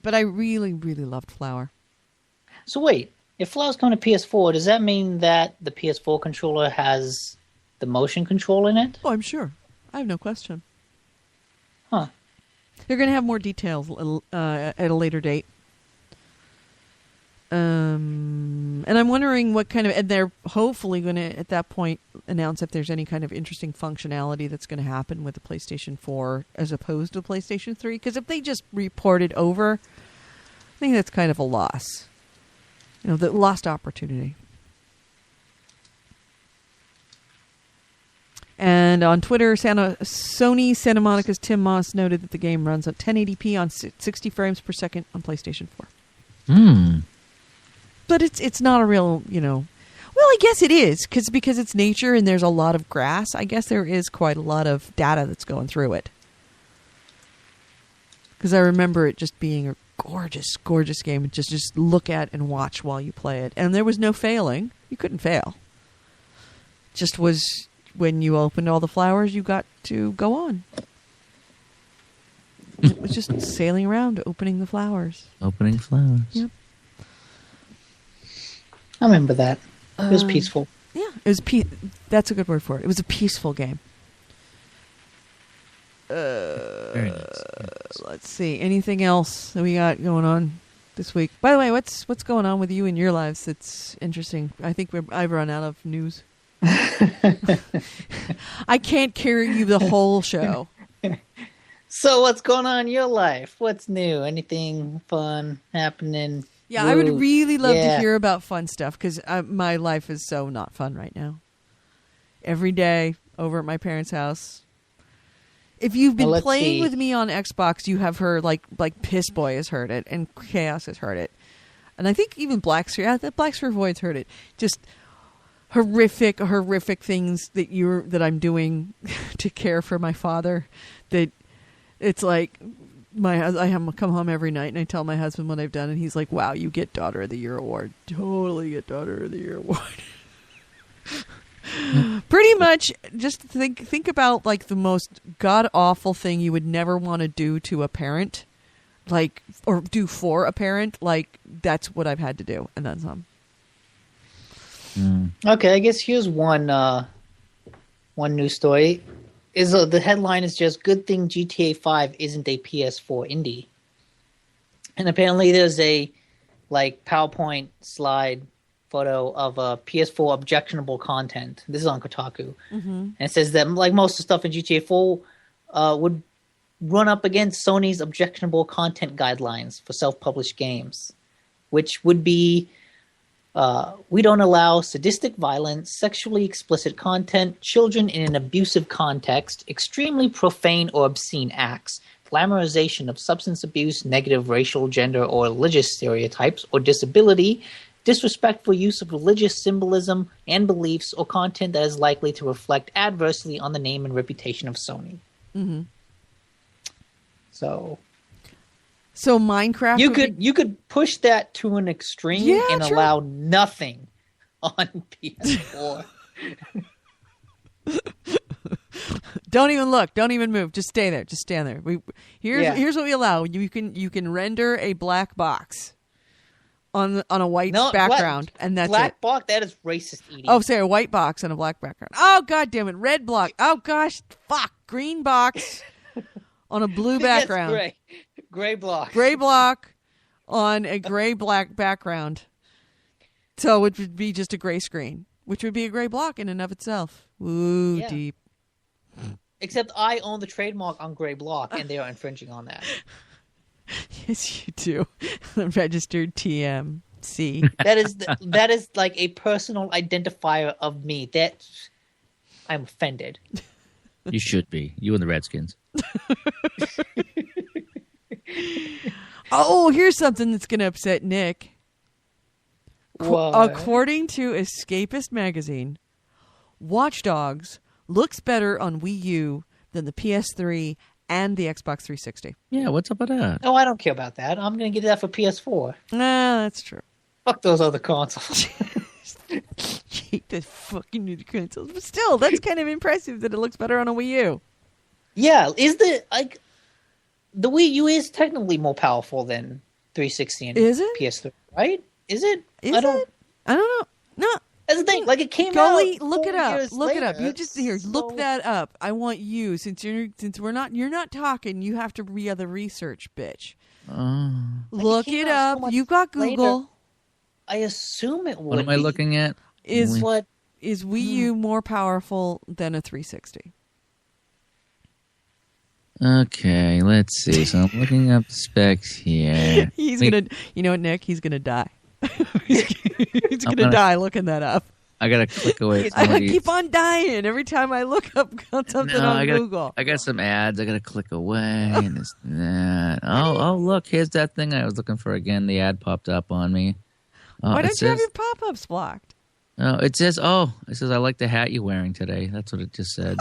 But I really, really loved Flower. So wait, if Flow's coming to PS4, does that mean that the PS4 controller has the motion control in it? Oh, I'm sure. I have no question. Huh. They're going to have more details at a later date. And I'm wondering what kind of... And they're hopefully going to, at that point, announce if there's any kind of interesting functionality that's going to happen with the PlayStation 4 as opposed to the PlayStation 3. Because if they just report it over, I think that's kind of a loss. The lost opportunity. And on Twitter, Sony Santa Monica's Tim Moss noted that the game runs at 1080p on 60 frames per second on PlayStation 4. But it's not a real, well, I guess it is, because it's nature and there's a lot of grass. I guess there is quite a lot of data that's going through it. Because I remember it just being a gorgeous, gorgeous game. Just look at and watch while you play it. And there was no failing. You couldn't fail. Just was... When you opened all the flowers, you got to go on. It was just sailing around, opening the flowers. Opening flowers. Yep. I remember that. It was peaceful. Yeah, it was. That's a good word for it. It was a peaceful game. Very nice. Let's see. Anything else that we got going on? this week. By the way, what's going on with you in your lives? It's interesting. I think I've run out of news. I can't carry you the whole show. So what's going on in your life? What's new? Anything fun happening? Yeah, I would really love to hear about fun stuff because my life is so not fun right now. Every day over at my parents' house. If you've been playing with me on Xbox, you have heard like Piss Boy has heard it and Chaos has heard it, and I think even Black Sphere Void's heard it. Just horrific things that I'm doing to care for my father. That it's like I come home every night and I tell my husband what I've done, and he's like, "Wow, you get Daughter of the Year award. Totally get Daughter of the Year award." Pretty much, just think about like the most god awful thing you would never want to do to a parent, like or do for a parent. Like that's what I've had to do, and then some. Okay, I guess here's one news story. The headline is just "Good thing GTA 5 isn't a PS4 indie," and apparently there's a PowerPoint slide photo of PS4 objectionable content. This is on Kotaku, and it says that most of the stuff in GTA 4 would run up against Sony's objectionable content guidelines for self-published games, which would be we don't allow sadistic violence, sexually explicit content, children in an abusive context, extremely profane or obscene acts, glamorization of substance abuse, negative racial, gender, or religious stereotypes, or disability, disrespectful use of religious symbolism and beliefs, or content that is likely to reflect adversely on the name and reputation of Sony. Mm-hmm. So Minecraft. You could push that to an extreme and allow nothing on PS4. Don't even look. Don't even move. Just stay there. Just stand there. Here's what we allow. You can render a black box on a white background, and that's black it. box. That is racist eating. Oh, say a white box on a black background. Oh, god damn it! Red block. Oh gosh, fuck. Green box on a blue background. Gray. Gray block. Gray block on a gray black background. So it would be just a gray screen, which would be a gray block in and of itself. Ooh, deep. Except I own the trademark on gray block, and they are infringing on that. Yes, you do. Registered TMC. That is like a personal identifier of me. That I'm offended. You should be. You and the Redskins. Oh, here's something that's going to upset Nick. What? According to Escapist magazine, Watch Dogs looks better on Wii U than the PS3 and the Xbox 360. Yeah, what's up with that? Oh, I don't care about that. I'm going to get that for PS4. Nah, that's true. Fuck those other consoles. Hate the fucking new consoles. But still, that's kind of impressive that it looks better on a Wii U. Yeah, the Wii U is technically more powerful than 360 and PS3, right? Is it? I don't know. No. That's the thing. It came out. Look it up. Look later. it up. You just look that up. I want you since you're not talking. You have to be the research, bitch. Look it up. So You've got Google. Later. I assume it would. What am I looking at? Is Wii U more powerful than a 360? Okay, let's see. So I'm looking up specs here. You know what, Nick? He's gonna die. He's gonna die looking that up. I gotta click away. I keep on dying every time I look up something on Google. I got some ads. I gotta click away and this and that. Oh, look, here's that thing I was looking for again. The ad popped up on me. Why don't you have your pop-ups blocked? Oh, it says I like the hat you're wearing today. That's what it just said.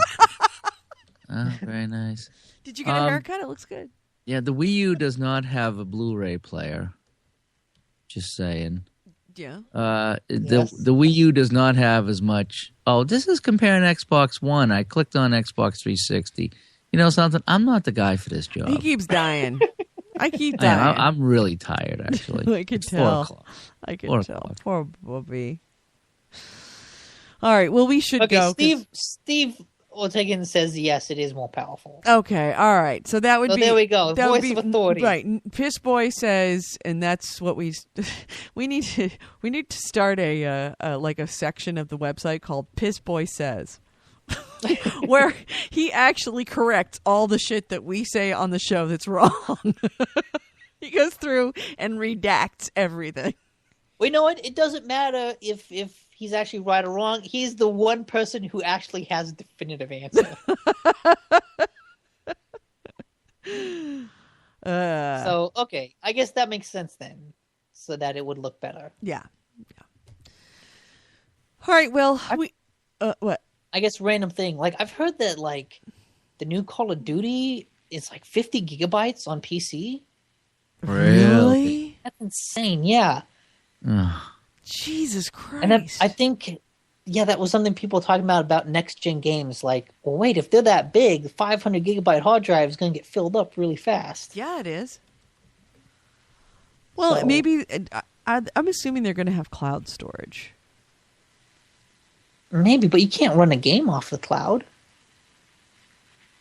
Oh, very nice. Did you get a haircut? It looks good. Yeah, the Wii U does not have a Blu-ray player. Just saying. Yeah. The Wii U does not have as much. Oh, this is comparing Xbox One. I clicked on Xbox 360. You know something? I'm not the guy for this job. He keeps dying. I keep dying. I'm really tired, actually. I can tell. I can tell. Poor Bobby. All right. Well, we should go. Steve Tegan says yes, it is more powerful. Okay, all right. So that would So be. there we go. That would Voice be, of authority. Right. Piss Boy says, and that's what we need to start a like a section of the website called Piss Boy Says. Where he actually corrects all the shit that we say on the show that's wrong. He goes through and redacts everything. Well, you know what? It doesn't matter if he's actually right or wrong. He's the one person who actually has a definitive answer. So, okay. I guess that makes sense then. So that it would look better. Yeah. All right, well, what? I guess random thing. Like, I've heard that, like, the new Call of Duty is like 50 gigabytes on PC. Really? That's insane, yeah. Jesus Christ. And I think, that was something people were talking about next-gen games. Like, well, wait, if they're that big, the 500 gigabyte hard drive is going to get filled up really fast. Yeah, it is. Well, So- maybe, I'm assuming they're going to have cloud storage. Maybe, but you can't run a game off the cloud.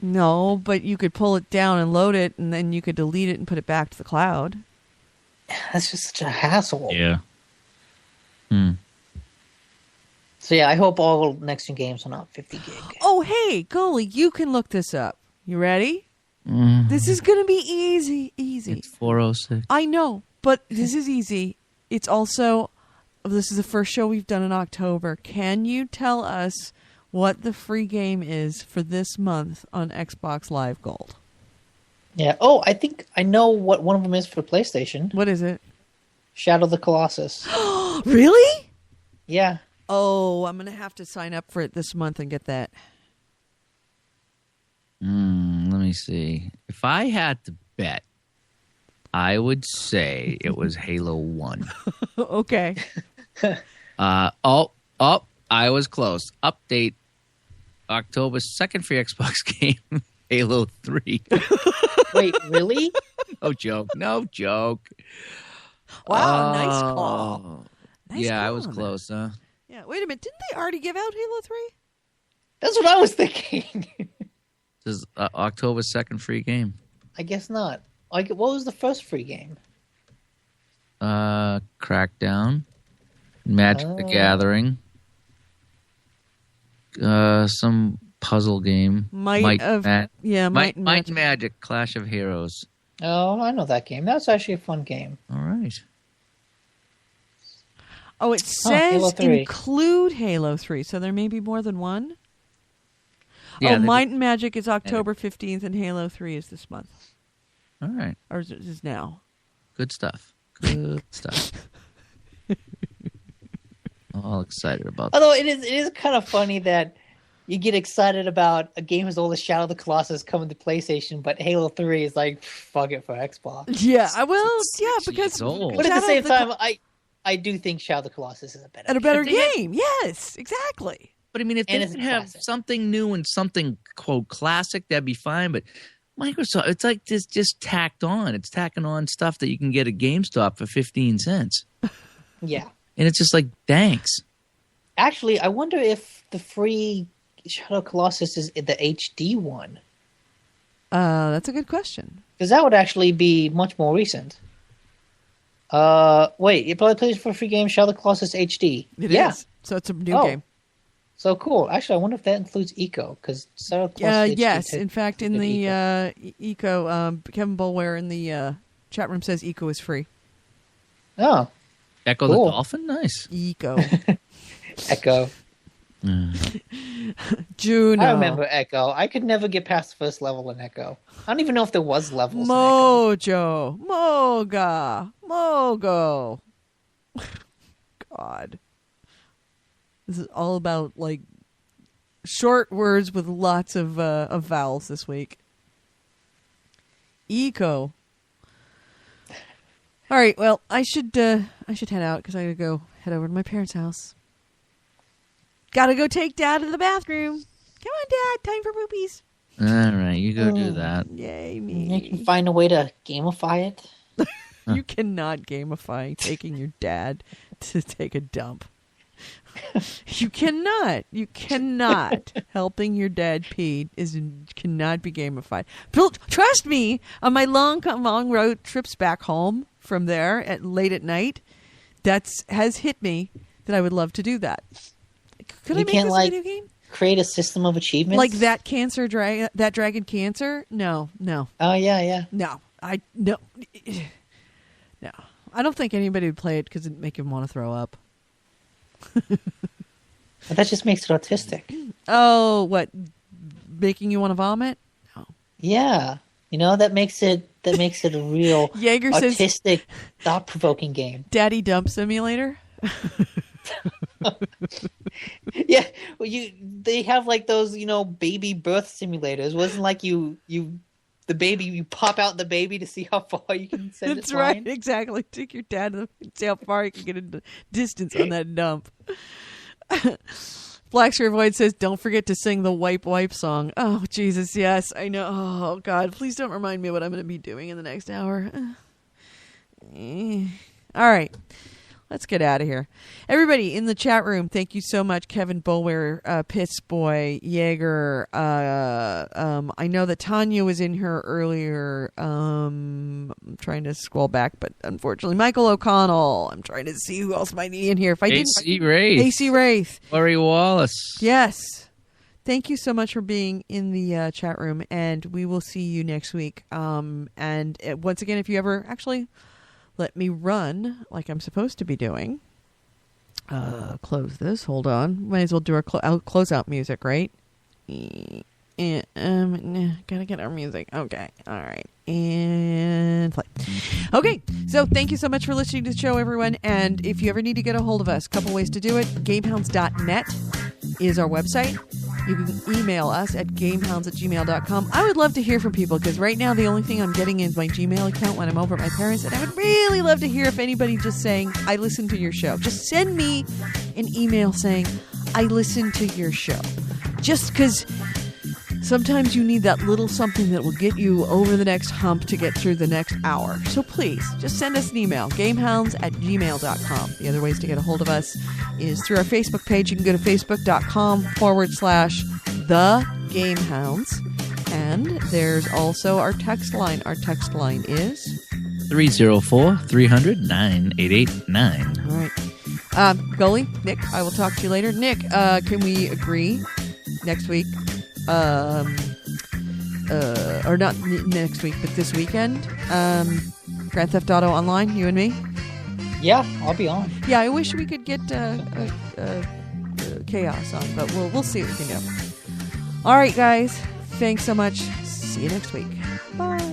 No, but you could pull it down and load it, and then you could delete it and put it back to the cloud. That's just such a hassle. Yeah. So yeah, I hope all next-gen games are not 50 gig. Oh, hey, Goalie, you can look this up. You ready? This is going to be easy. It's 406. I know, but this is easy. It's also, this is the first show we've done in October. Can you tell us what the free game is for this month on Xbox Live Gold? Yeah. Oh, I think I know what one of them is for PlayStation. What is it? Shadow of the Colossus. Really? Yeah. Oh, I'm going to have to sign up for it this month and get that. Let me see. If I had to bet, I would say it was Halo 1. Okay. I was close. Update October 2nd for Xbox game, Halo 3. Wait, really? No joke. Wow, nice call. Nice Yeah, I call was on that. close, huh? Yeah, wait a minute. Didn't they already give out Halo 3? That's what I was thinking. This is October 2nd free game. I guess not. Like, what was the first free game? Crackdown, Magic the Gathering, some puzzle game. Might and Magic, Clash of Heroes. Oh, I know that game. That's actually a fun game. All right. Oh, it Halo says 3. include Halo 3, so there may be more than one. Yeah, Might and Magic is October 15th, and Halo 3 is this month. All right. Or is it now? Good stuff. Good stuff. All excited about that. Although it is kind of funny that you get excited about a game as old as Shadow of the Colossus coming to PlayStation, but Halo 3 is like, fuck it for Xbox. Yeah, because years old. But at the Shadow same of time, I do think Shadow of the Colossus is a better and a better If they had- game. Yes, exactly. But I mean, if And they it's a could have classic. something new and something quote classic, that'd be fine. But Microsoft, it's like just tacked on. It's tacking on stuff that you can get at GameStop for 15 cents, Yeah. and it's just like thanks. Actually, I wonder if the free Shadow of Colossus is the HD one. That's a good question. Because that would actually be much more recent. Wait, it probably plays for a free game, Shadow of the Colossus HD. It yeah. is. So it's a new Oh. game. So cool. Actually, I wonder if that includes Eco, because Shadow of the Colossus HD Yes, takes in fact, in good the Eco, Kevin Bulware in the chat room says Eco is free. Oh, Echo Cool. the Dolphin, nice. Eco. Echo. Juno. I remember Echo. I could never get past the first level in Echo. I don't even know if there was levels in Echo. Mojo. Moga. Mogo. God. This is all about, like, short words with lots of vowels this week. Eco. All right, well, I should head out because I gotta head over to my parents' house. Gotta go take Dad to the bathroom. Come on, Dad. Time for poopies. All right, you go do that. Yay, You me. can find a way to gamify it. You cannot gamify taking your dad to take a dump. You cannot. You cannot. Helping your dad pee cannot be gamified. Trust me, on my long road trips back home from there late at night, has hit me that I would love to do that. Could I make this a video game? Create a system of achievements like that that dragon cancer? No. Oh yeah. No. No. I don't think anybody would play it because it'd make him want to throw up. But that just makes it autistic. Oh, what? Making you want to vomit? No. Yeah. That makes it a real Jaeger autistic, thought-provoking game. Daddy Dump Simulator? Yeah. Well, they have like those, baby birth simulators. It wasn't like you pop out the baby to see how far you can send it. That's right, exactly. Take your dad and see how far you can get into distance on that dump. Blackshear Void says, don't forget to sing the Wipe Wipe song. Oh, Jesus, yes, I know. Oh, God, please don't remind me what I'm going to be doing in the next hour. All right. Let's get out of here. Everybody in the chat room, thank you so much. Kevin Bulwer, Pitts Boy, Jaeger. I know that Tanya was in here earlier. I'm trying to scroll back, but unfortunately, Michael O'Connell. I'm trying to see who else might be in here. If I didn't, AC Wraith. Laurie Wallace. Yes. Thank you so much for being in the chat room, and we will see you next week. And once again, if you ever actually let me run like I'm supposed to be doing. Close this. Hold on. Might as well do our closeout music, right? Gotta get our music. Okay. All right. And play. Okay. So thank you so much for listening to the show, everyone. And if you ever need to get a hold of us, a couple ways to do it. Gamehounds.net is our website. You can email us at gamehounds@gmail.com. I would love to hear from people because right now the only thing I'm getting is my Gmail account when I'm over at my parents', and I would really love to hear if anybody just saying, I listen to your show. Just send me an email saying, I listen to your show. Just because sometimes you need that little something that will get you over the next hump to get through the next hour. So please, just send us an email, gamehounds@gmail.com. The other ways to get a hold of us is through our Facebook page. You can go to facebook.com/thegamehounds. And there's also our text line. Our text line is 304-300-9889. All right. Goalie, Nick, I will talk to you later. Nick, can we agree next week? Or not next week, but this weekend. Grand Theft Auto Online, you and me. Yeah, I'll be on. Yeah, I wish we could get Chaos on, but we'll see what we can do. All right, guys. Thanks so much. See you next week. Bye.